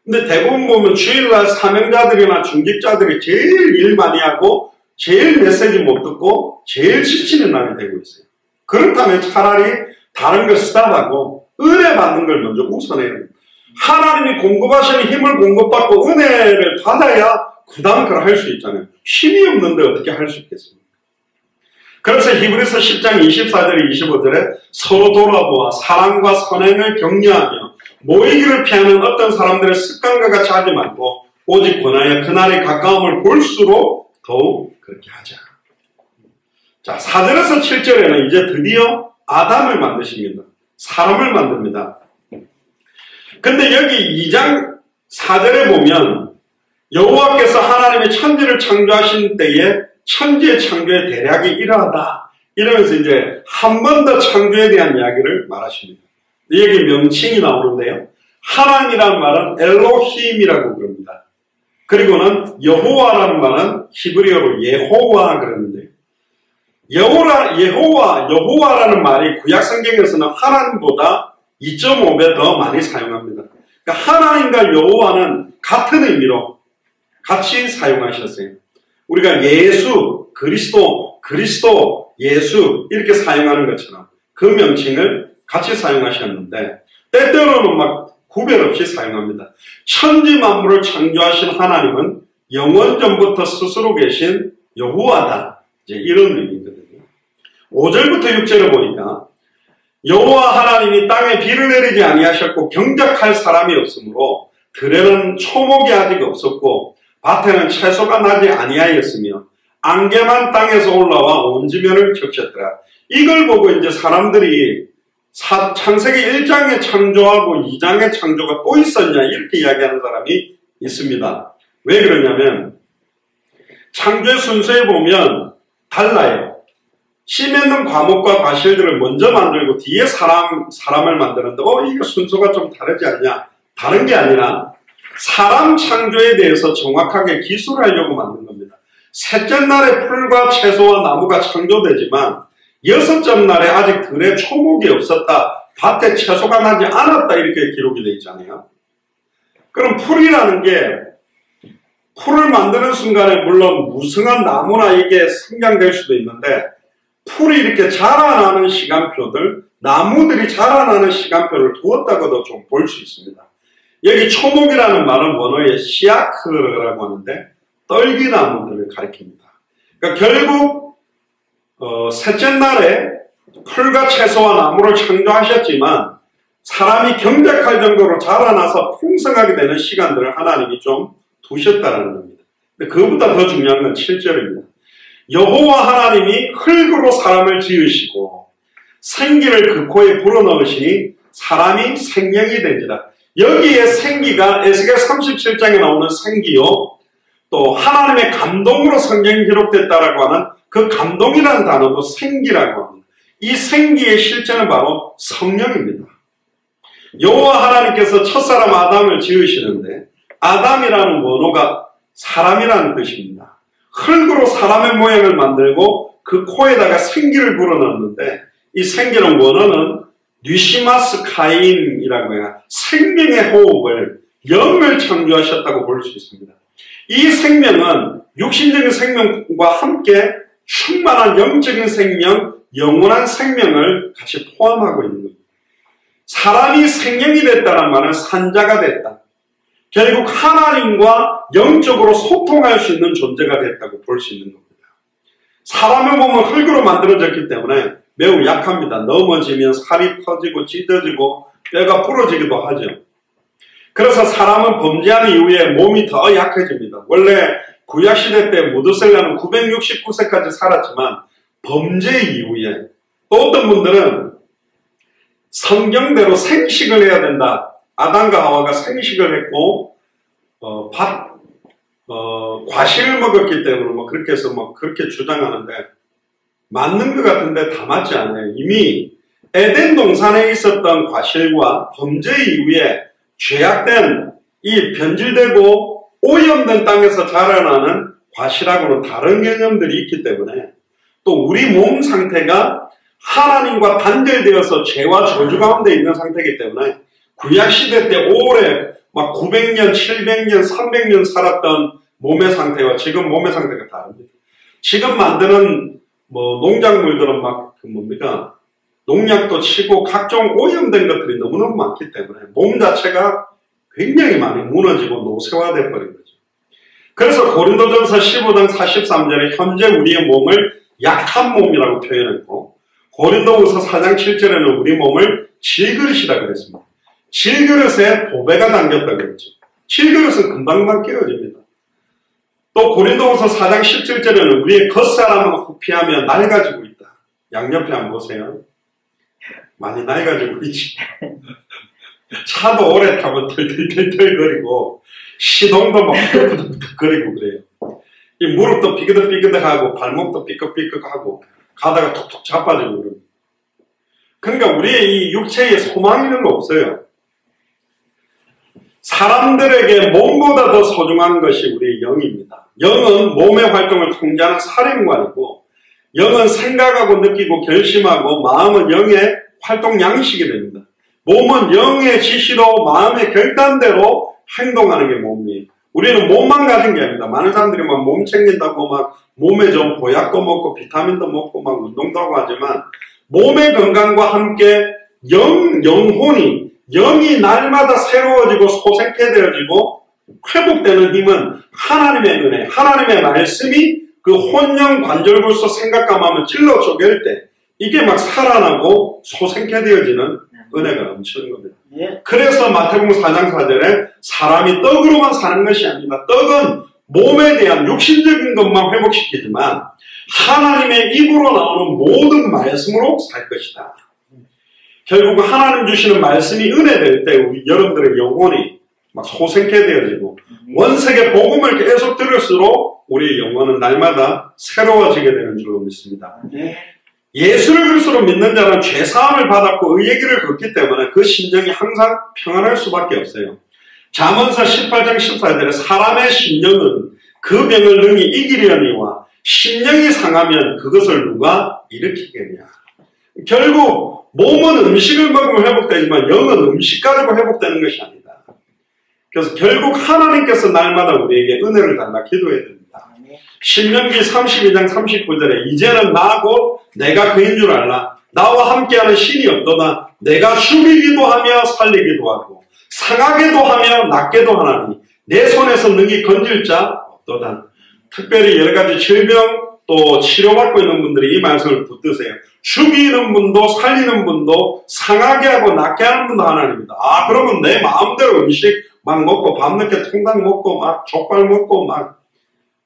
[SPEAKER 1] 근데 대부분 보면 주일날 사명자들이나 중직자들이 제일 일 많이 하고 제일 메시지 못 듣고 제일 지치는 날이 되고 있어요. 그렇다면 차라리 다른 걸 스탑하고 은혜 받는 걸 먼저 우선해야 됩니다. 하나님이 공급하시는 힘을 공급받고 은혜를 받아야 그 다음 걸 할 수 있잖아요. 힘이 없는데 어떻게 할 수 있겠습니까? 그래서 히브리서 10장 24절 25절에 서로 돌아보아 사랑과 선행을 격려하며 모이기를 피하는 어떤 사람들의 습관과 같이 하지 말고 오직 권하여 그날의 가까움을 볼수록 더욱 그렇게 하자. 자, 4절에서 7절에는 이제 드디어 아담을 만드십니다. 사람을 만듭니다. 근데 여기 2장 4절에 보면 여호와께서 하나님의 천지를 창조하신 때에 천지의 창조의 대략이 이러하다. 이러면서 이제 한 번 더 창조에 대한 이야기를 말하십니다. 여기 명칭이 나오는데요. 하나님이라는 말은 엘로힘이라고 그럽니다. 그리고는 여호와라는 말은 히브리어로 예호와 그러는데 여호와라는 말이 구약 성경에서는 하나님보다 2.5배 더 많이 사용합니다. 그러니까 하나님과 여호와는 같은 의미로 같이 사용하셨어요. 우리가 예수, 그리스도, 예수 이렇게 사용하는 것처럼 그 명칭을 같이 사용하셨는데 때때로는 막 구별 없이 사용합니다. 천지 만물을 창조하신 하나님은 영원 전부터 스스로 계신 여호와다. 이제 이런 의미거든요. 5절부터 6절을 보니까 여호와 하나님이 땅에 비를 내리지 아니하셨고 경작할 사람이 없으므로 들에는 초목이 아직 없었고 밭에는 채소가 나지 아니하였으며 안개만 땅에서 올라와 온 지면을 적셨더라. 이걸 보고 이제 사람들이 창세기 1장의 창조하고 2장의 창조가 또 있었냐 이렇게 이야기하는 사람이 있습니다. 왜 그러냐면 창조의 순서에 보면 달라요. 씨 맺는 과목과 과실들을 먼저 만들고 뒤에 사람을 만드는데 이게 순서가 좀 다르지 않냐? 다른 게 아니라 사람 창조에 대해서 정확하게 기술하려고 만든 겁니다. 셋째 날에 풀과 채소와 나무가 창조되지만 여섯째 날에 아직 들에 초목이 없었다. 밭에 채소가 나지 않았다 이렇게 기록이 되어 있잖아요. 그럼 풀이라는 게 풀을 만드는 순간에 물론 무성한 나무나 이게 성장될 수도 있는데 풀이 이렇게 자라나는 시간표들, 나무들이 자라나는 시간표를 두었다고도 좀 볼 수 있습니다. 여기 초목이라는 말은 원어에 시아크라고 하는데 떨기나무들을 가리킵니다. 그러니까 결국 셋째 날에 풀과 채소와 나무를 창조하셨지만 사람이 경작할 정도로 자라나서 풍성하게 되는 시간들을 하나님이 좀 두셨다는 겁니다. 근데 그것보다 더 중요한 건 7절입니다. 여호와 하나님이 흙으로 사람을 지으시고 생기를 그 코에 불어넣으시니 사람이 생명이 된지라. 여기에 생기가 에스겔 37장에 나오는 생기요, 또 하나님의 감동으로 성경이 기록됐다라고 하는 그 감동이라는 단어도 생기라고 합니다. 이 생기의 실체는 바로 성령입니다. 여호와 하나님께서 첫사람 아담을 지으시는데 아담이라는 원어가 사람이라는 뜻입니다. 흙으로 사람의 모양을 만들고 그 코에다가 생기를 불어넣는데 이 생기는 원어는 뉴시마스 카임이라고 해요. 생명의 호흡을, 영을 창조하셨다고 볼 수 있습니다. 이 생명은 육신적인 생명과 함께 충만한 영적인 생명, 영원한 생명을 같이 포함하고 있는 겁니다. 사람이 생명이 됐다는 말은 산자가 됐다. 결국 하나님과 영적으로 소통할 수 있는 존재가 됐다고 볼 수 있는 겁니다. 사람의 몸은 흙으로 만들어졌기 때문에 매우 약합니다. 넘어지면 살이 터지고 찢어지고 뼈가 부러지기도 하죠. 그래서 사람은 범죄한 이후에 몸이 더 약해집니다. 원래 구약시대 때 무드셀라는 969세까지 살았지만 범죄 이후에 또 어떤 분들은 성경대로 생식을 해야 된다. 아담과 하와가 생식을 했고 과실을 먹었기 때문에 그렇게 해서 그렇게 주장하는데 맞는 것 같은데 다 맞지 않아요. 이미 에덴 동산에 있었던 과실과 범죄 이후에 죄악된 이 변질되고 오염된 땅에서 자라나는 과실하고는 다른 개념들이 있기 때문에 또 우리 몸 상태가 하나님과 단절되어서 죄와 저주 가운데 있는 상태이기 때문에 구약시대 때 오래 900년, 700년, 300년 살았던 몸의 상태와 지금 몸의 상태가 다릅니다. 지금 만드는 농작물들은 농약도 치고 각종 오염된 것들이 너무너무 많기 때문에 몸 자체가 굉장히 많이 무너지고 노쇠화되어 버린 거죠. 그래서 고린도전서 15장 43절에 현재 우리의 몸을 약한 몸이라고 표현했고 고린도후서 4장 7절에는 우리 몸을 질그릇이라 그랬습니다. 질그릇에 보배가 담겼다고 그랬죠. 질그릇은 금방 깨어집니다. 또 고린도후서 4장 17절에는 우리의 겉사람은 후피하며 낡아지고 있다. 양옆에 한번 보세요. 많이 낡아지고 있지. 차도 오래 타면 덜덜덜덜거리고 시동도 막 부득부득거리고 그래요. 이 무릎도 삐그덕삐그덕하고 발목도 삐걱삐걱하고 가다가 툭툭 자빠지고 그래요. 그러니까 우리의 이 육체에 소망이는 없어요. 사람들에게 몸보다 더 소중한 것이 우리의 영입니다. 영은 몸의 활동을 통제하는 사령관이고 영은 생각하고 느끼고 결심하고 마음은 영의 활동 양식이 됩니다. 몸은 영의 지시로 마음의 결단대로 행동하는 게 몸이에요. 우리는 몸만 가진 게 아닙니다. 많은 사람들이 몸 챙긴다고 몸에 좀 보약도 먹고 비타민도 먹고 운동도 하고 하지만 몸의 건강과 함께 영이 날마다 새로워지고 소생케되어지고 회복되는 힘은 하나님의 은혜, 하나님의 말씀이 그 혼영 관절골소 생각과 마음을 찔러 쪼갤 때 이게 살아나고 소생케되어지는 은혜가 넘치는 겁니다. 그래서 마태복음 4장 4절에 사람이 떡으로만 사는 것이 아닙니다. 떡은 몸에 대한 육신적인 것만 회복시키지만 하나님의 입으로 나오는 모든 말씀으로 살 것이다. 결국 하나님 주시는 말씀이 은혜될 때 우리 여러분들의 영혼이 소생케 되어지고 원색의 복음을 계속 들을수록 우리의 영혼은 날마다 새로워지게 되는 줄로 믿습니다. 예수를 그리스도로 믿는 자는 죄사함을 받았고 의의 길을 걷기 때문에 그 심령이 항상 평안할 수밖에 없어요. 잠언서 18장 14절에 사람의 심령은 그 병을 능히 이기려니와 심령이 상하면 그것을 누가 일으키겠냐. 결국 몸은 음식을 먹으면 회복되지만 영은 음식 가지고 회복되는 것이 아니다. 그래서 결국 하나님께서 날마다 우리에게 은혜를 달라 기도해야 됩니다. 신명기 32장 39절에 이제는 나 곧 내가 그인 줄 알라. 나와 함께하는 신이 없도다. 내가 죽이기도 하며 살리기도 하고 상하게도 하며 낫게도 하나니 내 손에서 능히 건질 자 없도다. 특별히 여러 가지 질병 또 치료받고 있는 분들이 이 말씀을 붙드세요. 죽이는 분도 살리는 분도 상하게 하고 낫게 하는 분도 하나님입니다. 아, 그러면 내 마음대로 음식 막 먹고 밤늦게 통닭 먹고 막 족발 먹고 막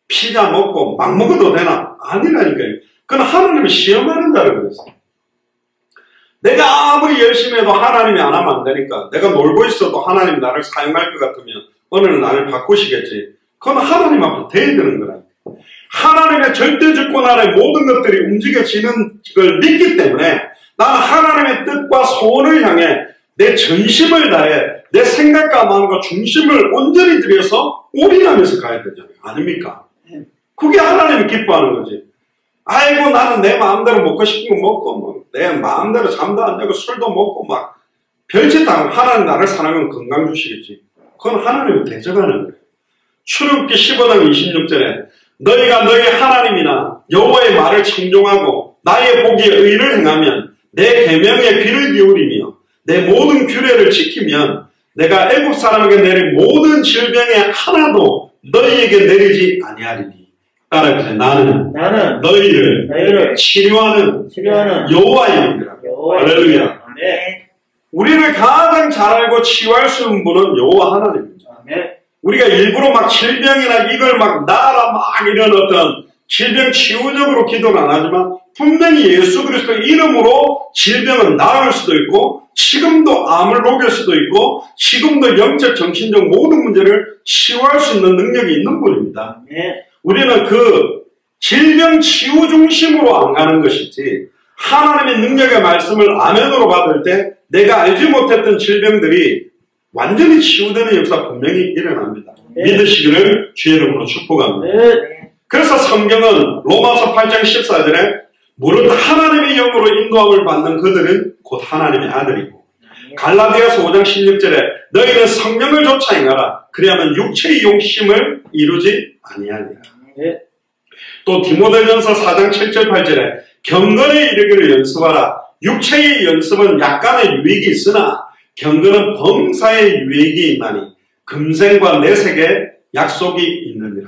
[SPEAKER 1] 피자 먹고 막 먹어도 되나? 아니라니까요. 그건 하나님을 시험하는 자라고 그랬어요. 내가 아무리 열심히 해도 하나님이 안 하면 안 되니까 내가 놀고 있어도 하나님이 나를 사용할 것 같으면 어느 날 나를 바꾸시겠지. 그건 하나님 앞에 대야 되는 거라니까. 하나님의 절대 주권 아래 모든 것들이 움직여지는 걸 믿기 때문에 나는 하나님의 뜻과 소원을 향해 내 전심을 다해 내 생각과 마음과 중심을 온전히 들여서 올인하면서 가야 되잖아요. 아닙니까? 그게 하나님이 기뻐하는 거지. 아이고 나는 내 마음대로 먹고 싶은 거 먹고 뭐 내 마음대로 잠도 안 자고 술도 먹고 막 별짓 다 하고 하나님 나를 사랑하면 건강 주시겠지. 그건 하나님을 대적하는 거예요. 출애굽기 15장 26절에 너희가 너희 하나님이나 여호와의 말을 청종하고 나의 보기에 의를 행하면 내 계명에 귀를 기울이며 내 모든 규례를 지키면 내가 애굽 사람에게 내린 모든 질병에 하나도 너희에게 내리지 아니하리니. 따라해보세요. 나는 너희를 치료하는 여호와의 이름이라. 할렐루야. 우리를 가장 잘 알고 치유할 수 있는 분은 여호와 하나님입니다. 우리가 일부러 막 질병이나 이걸 막 나라 막 이런 어떤 질병 치유적으로 기도는 안 하지만 분명히 예수 그리스도 이름으로 질병은 나을 수도 있고 지금도 암을 녹일 수도 있고 지금도 영적 정신적 모든 문제를 치유할 수 있는 능력이 있는 분입니다. 우리는 그 질병 치유 중심으로 안 가는 것이지 하나님의 능력의 말씀을 아멘으로 받을 때 내가 알지 못했던 질병들이 완전히 치유되는 역사 분명히 일어납니다. 믿으시기를 주의 이름으로 축복합니다. 그래서 성경은 로마서 8장 14절에 무릇 하나님의 영으로 인도함을 받는 그들은 곧 하나님의 아들이고 갈라디아서 5장 16절에 너희는 성령을 좇아 행하라 그리하면 육체의 용심을 이루지 아니하니라. 또 디모데전서 4장 7절 8절에 경건에 이르기를 연습하라. 육체의 연습은 약간의 유익이 있으나 경건은 범사의 유익이 있나니 금생과 내색에 약속이 있느니라.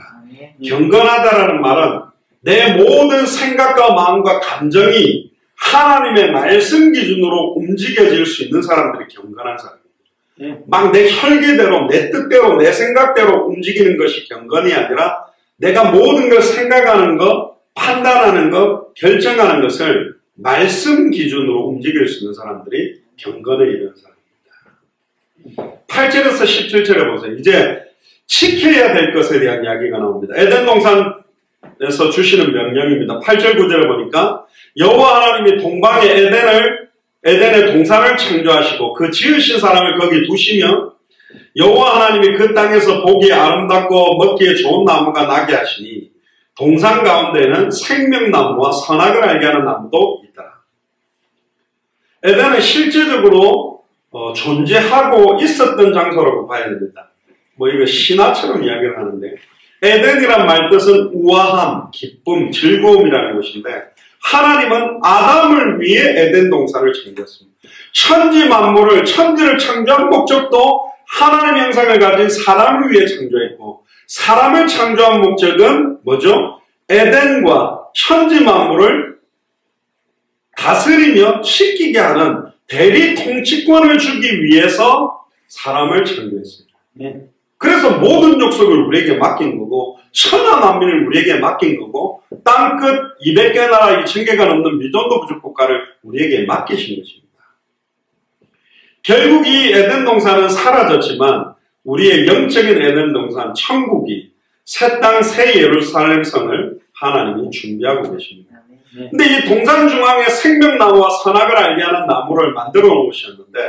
[SPEAKER 1] 경건하다라는 말은 내 모든 생각과 마음과 감정이 하나님의 말씀 기준으로 움직여질 수 있는 사람들이 경건한 사람입니다. 막 내 혈기대로 내 뜻대로 내 생각대로 움직이는 것이 경건이 아니라 내가 모든 걸 생각하는 것, 판단하는 것, 결정하는 것을 말씀 기준으로 움직일 수 있는 사람들이 경건에 이르는 사람입니다. 8절에서 17절에 보세요. 이제 지켜야 될 것에 대한 이야기가 나옵니다. 에덴 동산에서 주시는 명령입니다. 8절 9절에 보니까 여호와 하나님이 동방의 에덴의 동산을 창조하시고 그 지으신 사람을 거기 두시며 여호와 하나님이 그 땅에서 보기에 아름답고 먹기에 좋은 나무가 나게 하시니 동산 가운데에는 생명나무와 선악을 알게 하는 나무도 있더라. 에덴은 실제적으로 존재하고 있었던 장소라고 봐야 됩니다. 뭐 이거 신화처럼 이야기를 하는데 에덴이란 말 뜻은 우아함, 기쁨, 즐거움이라는 것인데 하나님은 아담을 위해 에덴 동산을 창조했습니다. 천지 만물을 천지를 창조한 목적도 하나님의 형상을 가진 사람을 위해 창조했고 사람을 창조한 목적은 뭐죠? 에덴과 천지 만물을 다스리며 지키게 하는 대리 통치권을 주기 위해서 사람을 창조했습니다. 그래서 모든 족속을 우리에게 맡긴 거고 천하 만민을 우리에게 맡긴 거고 땅끝 200개 나라 2000개가 넘는 미전도 부족 국가를 우리에게 맡기신 것입니다. 결국 이 에덴 동산은 사라졌지만 우리의 영적인 에덴 동산 천국이 새 땅 새 예루살렘 성을 하나님이 준비하고 계십니다. 근데 이 동산 중앙에 생명나무와 선악을 알게 하는 나무를 만들어 놓으셨는데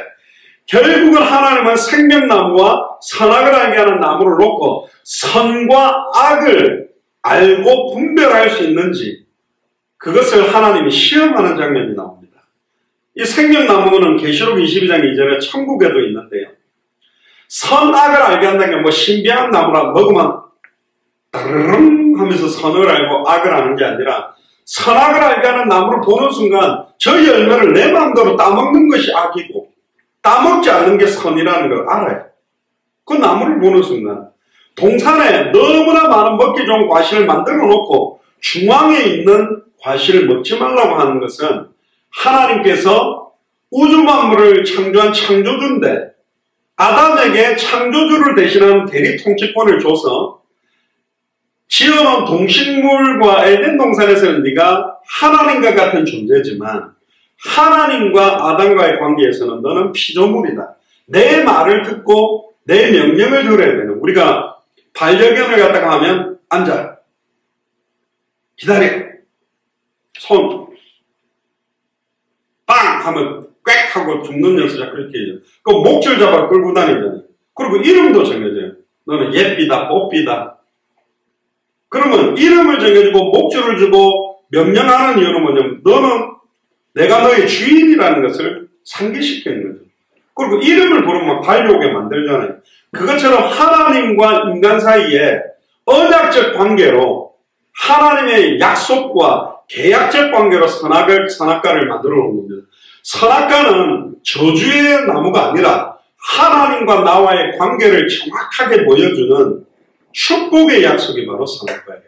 [SPEAKER 1] 결국은 하나님은 생명나무와 선악을 알게 하는 나무를 놓고 선과 악을 알고 분별할 수 있는지 그것을 하나님이 시험하는 장면이 나옵니다. 이 생명나무는 계시록 22장 2절에 천국에도 있는데요. 선악을 알게 한다는 게 뭐 신비한 나무라 먹으면 따르릉 하면서 선을 알고 악을 아는 게 아니라 선악을 알게 하는 나무를 보는 순간 저 열매를 내 마음대로 따먹는 것이 악이고 따먹지 않는 게 선이라는 걸 알아요. 그 나무를 보는 순간 동산에 너무나 많은 먹기 좋은 과실을 만들어 놓고 중앙에 있는 과실을 먹지 말라고 하는 것은 하나님께서 우주 만물을 창조한 창조주인데 아담에게 창조주를 대신하는 대리 통치권을 줘서 지어놓은 동식물과 에덴 동산에서는 네가 하나님과 같은 존재지만 하나님과 아담과의 관계에서는 너는 피조물이다. 내 말을 듣고 내 명령을 들어야 되는, 우리가 반려견을 갖다가 하면 앉아, 기다려, 손, 빵 하면 꽥 하고 죽는 녀석이 그렇게 해요. 그 목줄 잡아 끌고 다니잖아요. 그리고 이름도 정해져요. 너는 예삐다, 뽀삐다. 그러면 이름을 정해주고 목줄을 주고 명령하는 이유는 뭐냐면 너는 내가 너의 주인이라는 것을 상기시키는 거죠. 그리고 이름을 부르면 달려오게 만들잖아요. 그것처럼 하나님과 인간 사이에 언약적 관계로 하나님의 약속과 계약적 관계로 선악과를 만들어 놓은 겁니다. 선악과는 저주의 나무가 아니라 하나님과 나와의 관계를 정확하게 보여주는 축복의 약속이 바로 선악과예요.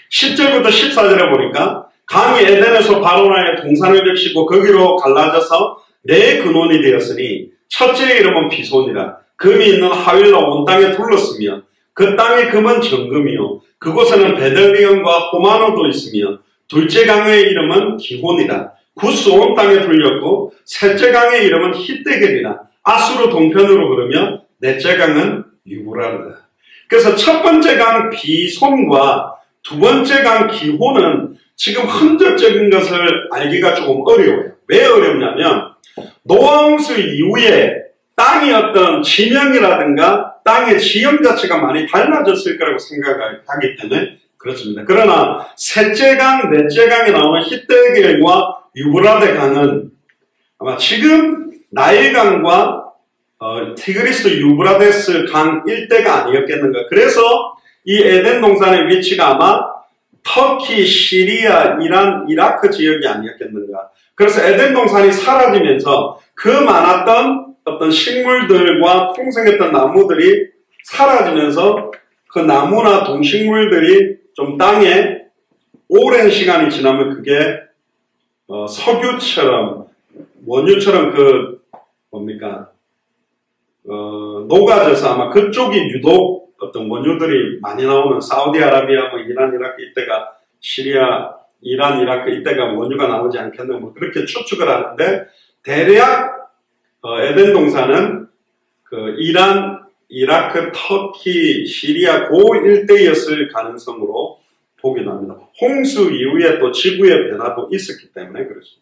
[SPEAKER 1] 10절부터 14절에 보니까 강이 에덴에서 바로나의 동산을 적시고 거기로 갈라져서 네 근원이 되었으니 첫째의 이름은 비손이라. 금이 있는 하윌로 온 땅에 둘렀으며 그 땅의 금은 정금이요 그곳에는 베들리엄과 호마노도 있으며 둘째 강의 이름은 기혼이라. 구스 온 땅에 둘렸고 셋째 강의 이름은 히데겔이라. 아수르 동편으로 흐르며 넷째 강은 유브라르다. 그래서 첫 번째 강 비손과 두 번째 강 기혼은 지금 흔적적인 것을 알기가 조금 어려워요. 왜 어렵냐면 노아홍수 이후에 땅이 어떤 지명이라든가 땅의 지형 자체가 많이 달라졌을 거라고 생각하기 때문에 그렇습니다. 그러나 셋째 강, 넷째 강에 나오는 히데겔과 유브라데 강은 아마 지금 나일 강과 티그리스 유브라데스 강 일대가 아니었겠는가. 그래서 이 에덴 동산의 위치가 아마 터키, 시리아, 이란, 이라크 지역이 아니었겠는가. 그래서 에덴 동산이 사라지면서 그 많았던 어떤 식물들과 풍성했던 나무들이 사라지면서 그 나무나 동식물들이 좀 땅에 오랜 시간이 지나면 그게 석유처럼, 원유처럼 녹아져서 아마 그쪽이 유독 어떤 원유들이 많이 나오는 사우디아라비아, 이란, 이라크 이때가 시리아, 이란, 이라크 이때가 원유가 나오지 않겠는가 그렇게 추측을 하는데 대략 에덴 동산은 이란, 이라크, 터키, 시리아 그 일대였을 가능성으로 보게 됩니다. 홍수 이후에 또 지구의 변화도 있었기 때문에 그렇습니다.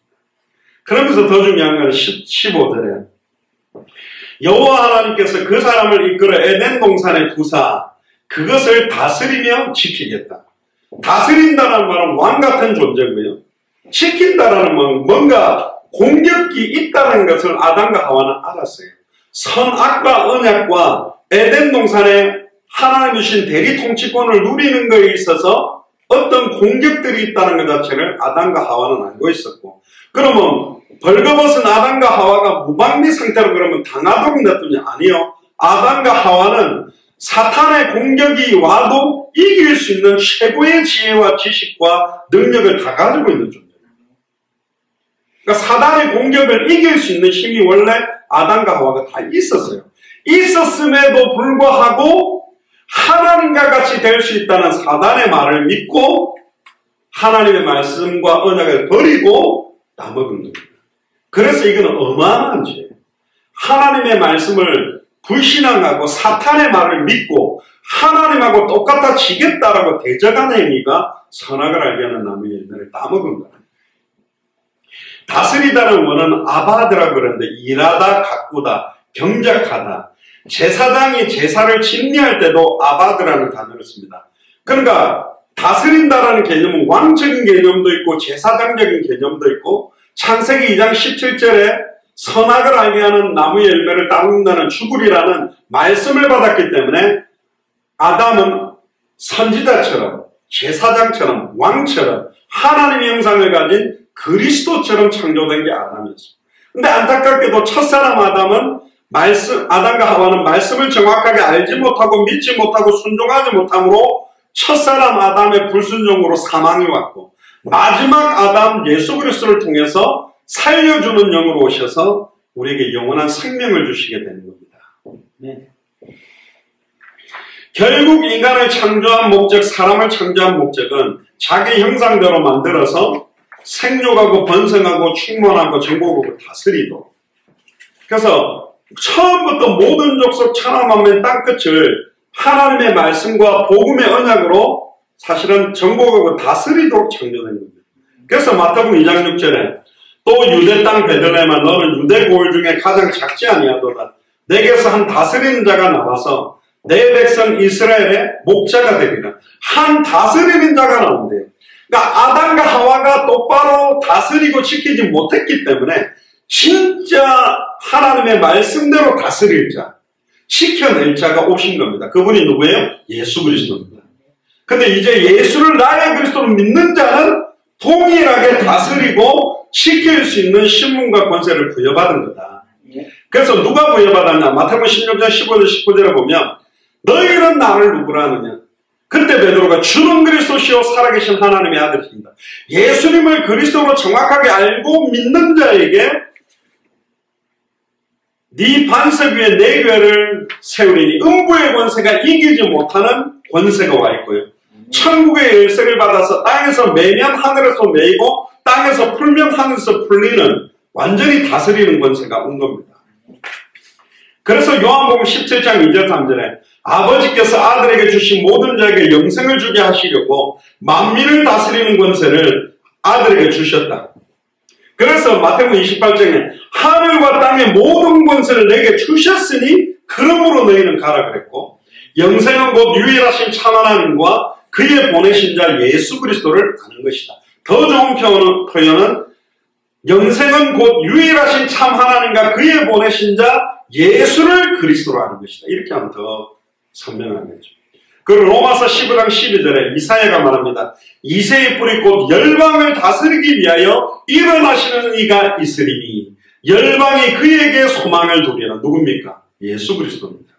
[SPEAKER 1] 그러면서 더 중요한 건 15절에 여호와 하나님께서 그 사람을 이끌어 에덴 동산에 두사 그것을 다스리며 지키겠다. 다스린다는 말은 왕 같은 존재고요. 지킨다라는 말은 뭔가 공격이 있다는 것을 아담과 하와는 알았어요. 선악과 언약과 에덴 동산에 하나님이 주신 대리 통치권을 누리는 것에 있어서 어떤 공격들이 있다는 것 자체를 아담과 하와는 알고 있었고, 그러면 벌거벗은 아담과 하와가 무방비 상태로 그러면 당하도록 냈더니 아니요. 아담과 하와는 사탄의 공격이 와도 이길 수 있는 최고의 지혜와 지식과 능력을 다 가지고 있는 존재예요. 그러니까 사단의 공격을 이길 수 있는 힘이 원래 아담과 하와가 다 있었어요. 있었음에도 불구하고 하나님과 같이 될 수 있다는 사단의 말을 믿고 하나님의 말씀과 언약을 버리고 따먹은 겁니다. 그래서 이거는 어마어마한 죄예요. 하나님의 말씀을 불신앙하고 사탄의 말을 믿고 하나님하고 똑같아지겠다라고 대적하는 행위가 선악을 알게 하는 나무의 열매를 따먹은 거예요. 다스리다는 원어는 아바드라고 그러는데 일하다, 가꾸다, 경작하다. 제사장이 제사를 집리할 때도 아바드라는 단어를 씁니다. 그러니까 다스린다라는 개념은 왕적인 개념도 있고 제사장적인 개념도 있고 창세기 2장 17절에 선악을 알게 하는 나무의 열매를 따먹는다는 죽으리라는 말씀을 받았기 때문에 아담은 선지자처럼, 제사장처럼, 왕처럼 하나님의 형상을 가진 그리스도처럼 창조된 게 아담이었습니다. 근데 안타깝게도 첫사람 아담은 아담과 하와는 말씀을 정확하게 알지 못하고 믿지 못하고 순종하지 못함으로 첫사람 아담의 불순종으로 사망이 왔고, 마지막 아담 예수 그리스도를 통해서 살려주는 영으로 오셔서 우리에게 영원한 생명을 주시게 되는 겁니다. 네. 결국 인간을 창조한 목적, 사람을 창조한 목적은 자기 형상대로 만들어서 생육하고 번성하고 충만하고 정복하고 다스리도록. 그래서 처음부터 모든 족속 천하만민 땅끝을 하나님의 말씀과 복음의 언약으로 사실은 정복하고 다스리도록 창조된 겁니다. 그래서 마태복음 2장 6절에 또 유대 땅 베들레헴아 너는 유대 고을 중에 가장 작지 아니하도다. 내게서 한 다스리는 자가 나와서 내 백성 이스라엘의 목자가 되리라. 한 다스리는 자가 나온대요. 그러니까 아담과 하와가 똑바로 다스리고 지키지 못했기 때문에 진짜 하나님의 말씀대로 다스릴 자, 지켜낼 자가 오신 겁니다. 그분이 누구예요? 예수 그리스도입니다. 근데 이제 예수를 나의 그리스도로 믿는 자는 동일하게 다스리고 지킬 수 있는 신분과 권세를 부여받은 거다. 그래서 누가 부여받았냐? 마태복음 16장 15절 19절에 보면 너희는 나를 누구라 하느냐? 그때 베드로가 주는 그리스도시요 살아계신 하나님의 아들이십니다. 예수님을 그리스도로 정확하게 알고 믿는 자에게 네 반석 위에 내 교회를 세우리니 음부의 권세가 이기지 못하는 권세가 와 있고요. 천국의 열쇠를 받아서 땅에서 매면 하늘에서 매이고 땅에서 풀면 하늘에서 풀리는 완전히 다스리는 권세가 온 겁니다. 그래서 요한복음 17장 2절 3절에 아버지께서 아들에게 주신 모든 자에게 영생을 주게 하시려고 만민을 다스리는 권세를 아들에게 주셨다. 그래서 마태복음 28장에 하늘과 땅의 모든 권세를 내게 주셨으니 그러므로 너희는 가라 그랬고, 영생은 곧 유일하신 참 하나님과 그의 보내신 자 예수 그리스도를 아는 것이다. 더 좋은 표현은 영생은 곧 유일하신 참 하나님과 그의 보내신 자 예수를 그리스도로 아는 것이다. 이렇게 하면 더 선명한 거죠. 그리고 로마서 15장 12절에 이사야가 말합니다. 이새의 뿌리 곧 열방을 다스리기 위하여 일어나시는 이가 있으리니 열방이 그에게 소망을 두리라. 누굽니까? 예수 그리스도입니다.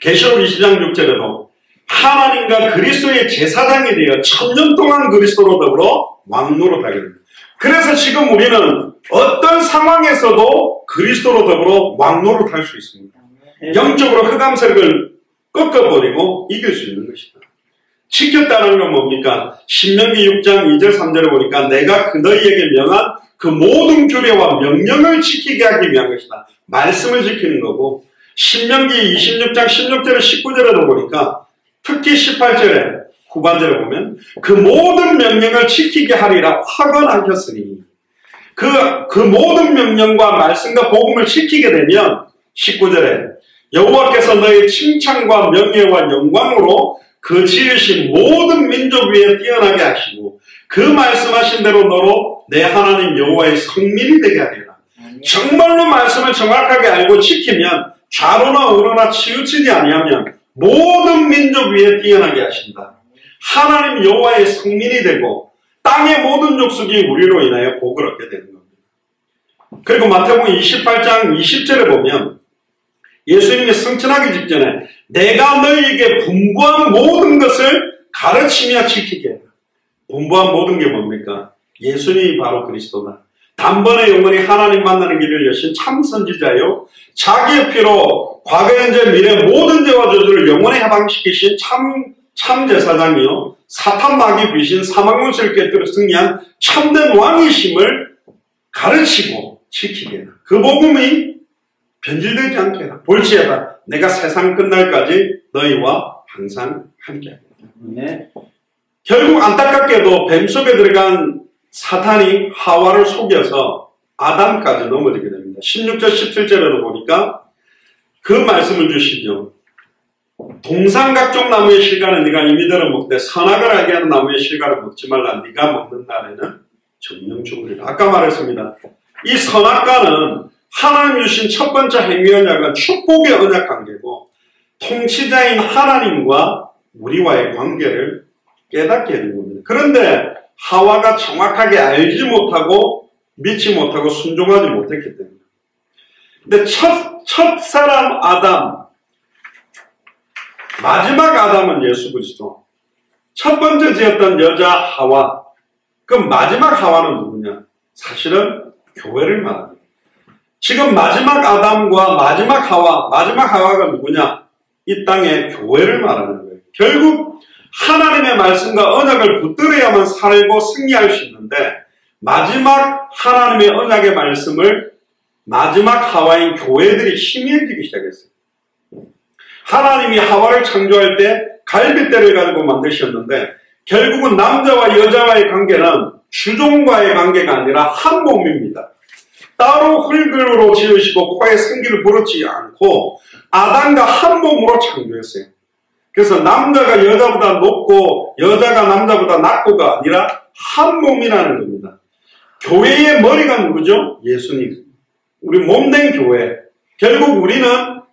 [SPEAKER 1] 계시록 20장 6절에도 하나님과 그리스도의 제사장이 되어 1000년 동안 그리스도로 더불어 왕노릇하게 됩니다. 그래서 지금 우리는 어떤 상황에서도 그리스도로 더불어 왕노릇할 수 있습니다. 영적으로 흑암색을 꺾어버리고 이길 수 있는 것이다. 지켰다는 건 뭡니까? 신명기 6장 2절 3절에 보니까 내가 너희에게 명한 그 모든 규례와 명령을 지키게 하기 위한 것이다. 말씀을 지키는 거고, 신명기 26장 16절에 19절에도 보니까 특히 18절에 후반절에 보면 그 모든 명령을 지키게 하리라 확언하셨으니 그 모든 명령과 말씀과 복음을 지키게 되면 19절에 여호와께서 너희 칭찬과 명예와 영광으로 그 지으신 모든 민족 위에 뛰어나게 하시고 그 말씀하신 대로 너로 내 하나님 여호와의 성민이 되게 하리라. 정말로 말씀을 정확하게 알고 지키면 좌로나 우로나 치우치지 아니하면 모든 민족 위에 뛰어나게 하신다. 하나님 여호와의 성민이 되고 땅의 모든 족속이 우리로 인하여 복을 얻게 되는 겁니다. 그리고 마태복음 28장 20절에 보면 예수님이 승천하기 직전에 내가 너희에게 분부한 모든 것을 가르치며 지키게 해라. 분부한 모든 게 뭡니까? 예수님이 바로 그리스도다. 단번에 영원히 하나님 만나는 길을 여신 참 선지자요, 자기의 피로 과거 현재 미래 모든 죄와 저주를 영원히 해방시키신 참 제사장이요, 사탄 마귀 귀신 사망문수를 깨뜨려 승리한 참된 왕이심을 가르치고 지키게 해라. 그 복음이 변질되지 않게 해라. 볼지어다 내가 세상 끝날까지 너희와 항상 함께하리라. 네. 결국 안타깝게도 뱀 속에 들어간 사탄이 하와를 속여서 아담까지 넘어지게 됩니다. 16절 17절에도 보니까 그 말씀을 주시죠. 동산각종 나무의 실과는 네가 이미 들어 먹되 선악을 알게 하는 나무의 실과를 먹지 말라. 네가 먹는 날에는 정령 죽으리라. 아까 말했습니다. 이 선악과는 하나님 주신 첫 번째 행위 언약은 축복의 언약 관계고, 통치자인 하나님과 우리와의 관계를 깨닫게 해준 겁니다. 그런데 하와가 정확하게 알지 못하고 믿지 못하고 순종하지 못했기 때문에. 근데 첫 사람 아담, 마지막 아담은 예수 그리스도. 첫 번째 지었던 여자 하와. 그럼 마지막 하와는 누구냐? 사실은 교회를 말합니다. 지금 마지막 아담과 마지막 하와가 누구냐? 이 땅의 교회를 말하는 거예요. 결국 하나님의 말씀과 언약을 붙들어야만 살고 승리할 수 있는데, 마지막 하나님의 언약의 말씀을 마지막 하와인 교회들이 희미해지기 시작했어요. 하나님이 하와를 창조할 때 갈빗대를 가지고 만드셨는데, 결국은 남자와 여자와의 관계는 주종과의 관계가 아니라 한 몸입니다. 따로 흙으로 지으시고 코에 생기를 부르지 않고 아담과 한 몸으로 창조했어요. 그래서 남자가 여자보다 높고 여자가 남자보다 낮고가 아니라 한 몸이라는 겁니다. 교회의 머리가 누구죠? 예수님. 우리 몸된 교회. 결국 우리는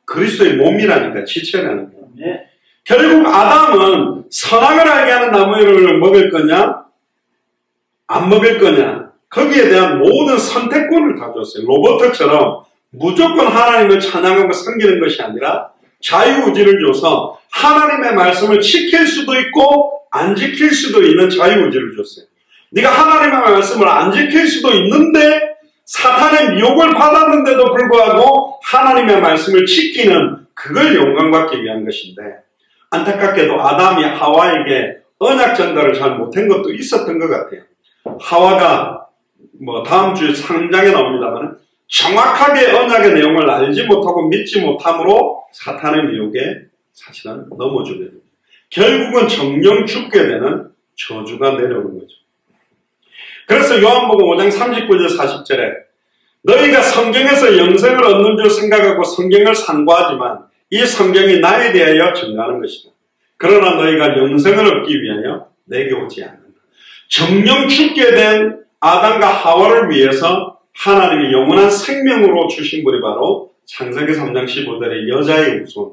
[SPEAKER 1] 그리스도의 몸이라니까, 지체라는 거예요. 네. 결국 아담은 선악을 알게 하는 나무를 먹을 거냐, 안 먹을 거냐, 거기에 대한 모든 선택권을 가졌어요. 로버트처럼 무조건 하나님을 찬양하고 섬기는 것이 아니라 자유의지를 줘서 하나님의 말씀을 지킬 수도 있고 안 지킬 수도 있는 자유의지를 줬어요. 네가 하나님의 말씀을 안 지킬 수도 있는데 사탄의 미혹을 받았는데도 불구하고 하나님의 말씀을 지키는, 그걸 영광받기 위한 것인데, 안타깝게도 아담이 하와에게 언약 전달을 잘 못한 것도 있었던 것 같아요. 하와가 다음 주에 상장에 나옵니다만 정확하게 언약의 내용을 알지 못하고 믿지 못함으로 사탄의 미혹에 사실은 넘어지게 됩니다. 결국은 정령 죽게 되는 저주가 내려오는 거죠. 그래서 요한복음 5장 39절 40절에 너희가 성경에서 영생을 얻는 줄 생각하고 성경을 상고하지만 이 성경이 나에 대하여 증거하는 것이다. 그러나 너희가 영생을 얻기 위하여 내게 오지 않는다. 정령 죽게 된 아담과 하와를 위해서 하나님이 영원한 생명으로 주신 분이 바로 창세기 3장 15절의 여자의 후손.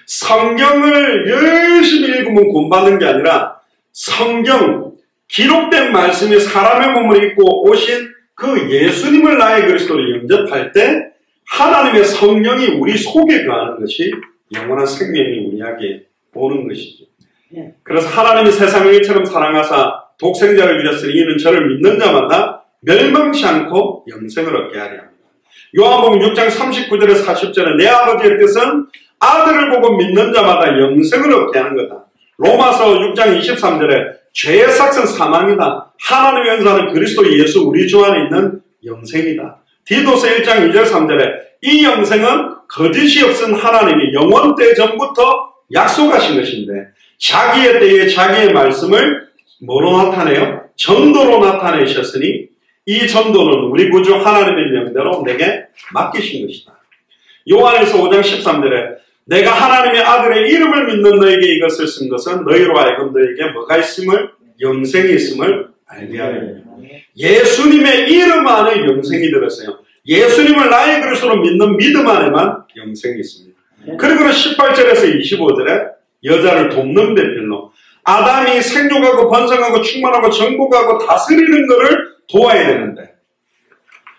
[SPEAKER 1] 성경을 열심히 읽으면 구원받는 게 아니라 성경, 기록된 말씀이 사람의 몸을 입고 오신 그 예수님을 나의 그리스도로 영접할 때 하나님의 성령이 우리 속에 거하는 것이 영원한 생명이 우리에게 오는 것이죠. 그래서 하나님이 세상을 이처럼 사랑하사 독생자를 주셨으니 이는 저를 믿는 자마다 멸망치 않고 영생을 얻게 하려 합니다. 요한복음 6장 39절에 40절에 내 아버지의 뜻은 아들을 보고 믿는 자마다 영생을 얻게 하는 거다. 로마서 6장 23절에 죄의 삭은 사망이다. 하나님의 은사는 그리스도 예수 우리 주 안에 있는 영생이다. 디도서 1장 2절 3절에 이 영생은 거짓이 없은 하나님이 영원 때 전부터 약속하신 것인데 자기의 때에 자기의 말씀을 뭐로 나타내요? 전도로 나타내셨으니 이 전도는 우리 구주 하나님의 명대로 내게 맡기신 것이다. 요한에서 5장 13절에 내가 하나님의 아들의 이름을 믿는 너에게 이것을 쓴 것은 너희로 하여금 너에게 뭐가 있음을, 영생이 있음을 알게 하려니와. 예수님의 이름 안에 영생이 들었어요. 예수님을 나의 그리스도로 믿는 믿음 안에만 영생이 있습니다. 그리고 18절에서 25절에 여자를 돕는 배필로 아담이 생육하고 번성하고 충만하고 정복하고 다스리는 것을 도와야 되는데,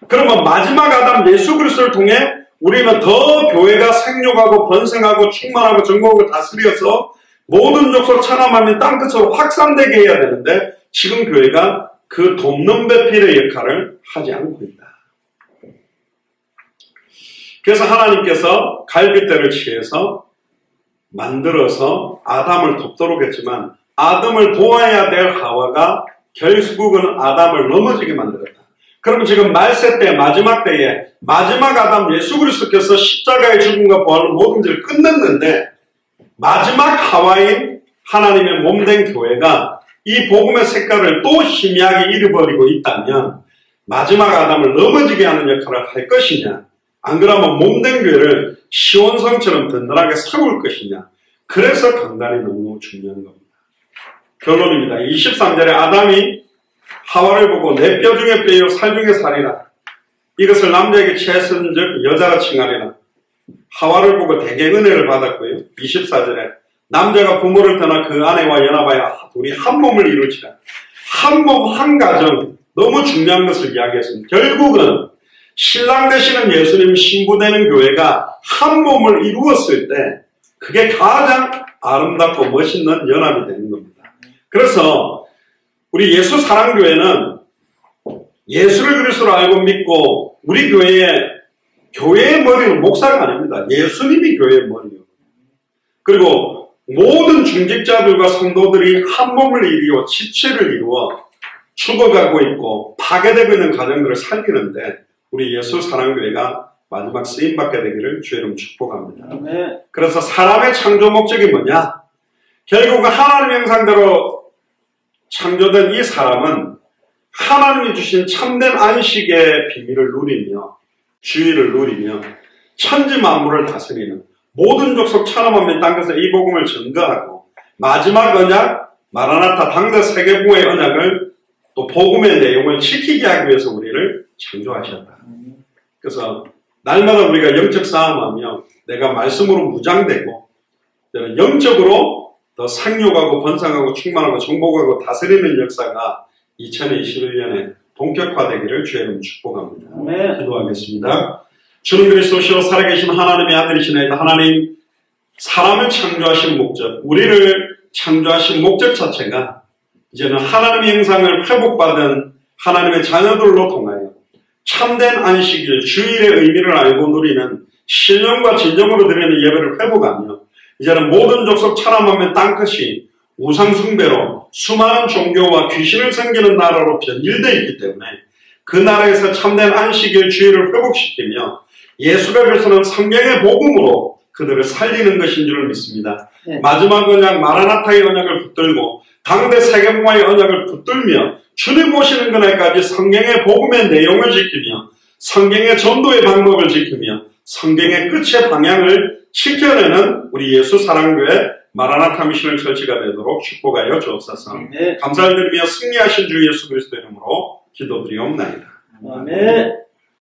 [SPEAKER 1] 그러면 마지막 아담 예수 그리스도를 통해 우리는 더 교회가 생육하고 번성하고 충만하고 정복하고 다스려서 모든 족속 천하만민 땅끝으로 확산되게 해야 되는데 지금 교회가 그 돕는 배필의 역할을 하지 않고 있다. 그래서 하나님께서 갈빗대를 취해서 만들어서 아담을 돕도록 했지만 아담을 도와야 될 하와가 결국은 아담을 넘어지게 만들었다. 그럼 지금 말세 때 마지막 때에 마지막 아담 예수 그리스도께서 십자가의 죽음과 부활로 모든 일을 끝냈는데 마지막 하와인 하나님의 몸된 교회가 이 복음의 색깔을 또 희미하게 잃어버리고 있다면 마지막 아담을 넘어지게 하는 역할을 할 것이냐, 안 그러면 몸된 교회를 시온성처럼 든든하게 세울 것이냐. 그래서 강단이 너무 중요한 겁니다. 결론입니다. 23절에 아담이 하와를 보고 내 뼈 중에 뼈요 살 중에 살이라. 이것을 남자에게 취했은즉 여자가 칭하리라. 하와를 보고 대개 은혜를 받았고요. 24절에 남자가 부모를 떠나 그 아내와 연합하여 둘이 한 몸을 이루지라. 한 몸, 한 가정, 너무 중요한 것을 이야기했습니다. 결국은 신랑 되시는 예수님 신부되는 교회가 한 몸을 이루었을 때 그게 가장 아름답고 멋있는 연합이 되는 겁니다. 그래서 우리 예수 사랑교회는 예수를 그리스도로 알고 믿고 우리 교회의 머리는 목사가 아닙니다. 예수님이 교회의 머리예요. 그리고 모든 중직자들과 성도들이 한 몸을 이루어 지체를 이루어 죽어가고 있고 파괴되고 있는 가정들을 살리는데 우리 예수 사랑교회가 마지막 쓰임받게 되기를 주의 이름 축복합니다.
[SPEAKER 2] 네.
[SPEAKER 1] 그래서 사람의 창조 목적이 뭐냐? 결국은 하나님의 형상대로 창조된 이 사람은 하나님이 주신 참된 안식의 비밀을 누리며 주의를 누리며 천지 만물을 다스리는 모든 족속 천하만민 땅에서 이 복음을 증거하고 마지막 언약 마라나타 당대 세계부의 언약을 또 복음의 내용을 지키게 하기 위해서 우리를 창조하셨다. 그래서 날마다 우리가 영적 싸움하며 내가 말씀으로 무장되고 영적으로 더 상륙하고 번성하고 충만하고 정복하고 다스리는 역사가 2021년에 본격화되기를 주의 이름 축복합니다.
[SPEAKER 2] 네.
[SPEAKER 1] 기도하겠습니다. 주는 그리스도시로 살아계신 하나님의 아들이시나이다. 하나님, 사람을 창조하신 목적, 우리를 창조하신 목적 자체가 이제는 하나님의 형상을 회복받은 하나님의 자녀들로 통하여 참된 안식일, 주일의 의미를 알고 누리는 신령과 진정으로 드리는 예배를 회복하며 이제는 모든 족속 천하만민 땅끝이 우상숭배로 수많은 종교와 귀신을 섬기는 나라로 변질되어 있기 때문에 그 나라에서 참된 안식일 주일을 회복시키며 예수가 그래서는 성경의 복음으로 그들을 살리는 것인 줄을 믿습니다.
[SPEAKER 2] 네.
[SPEAKER 1] 마지막 언약 마라나타의 언약을 붙들고 당대 세계문화의 언약을 붙들며 주님 오시는 그날까지 성경의 복음의 내용을 지키며 성경의 전도의 방법을 지키며 성경의 끝의 방향을 지켜내는 우리 예수 사랑교회 마라나타 미션을 처치가 되도록 축복하여 주옵소서.
[SPEAKER 2] 네.
[SPEAKER 1] 감사를 드리며 승리하신 주 예수 그리스도 이름으로 기도드리옵나이다.
[SPEAKER 2] 아멘.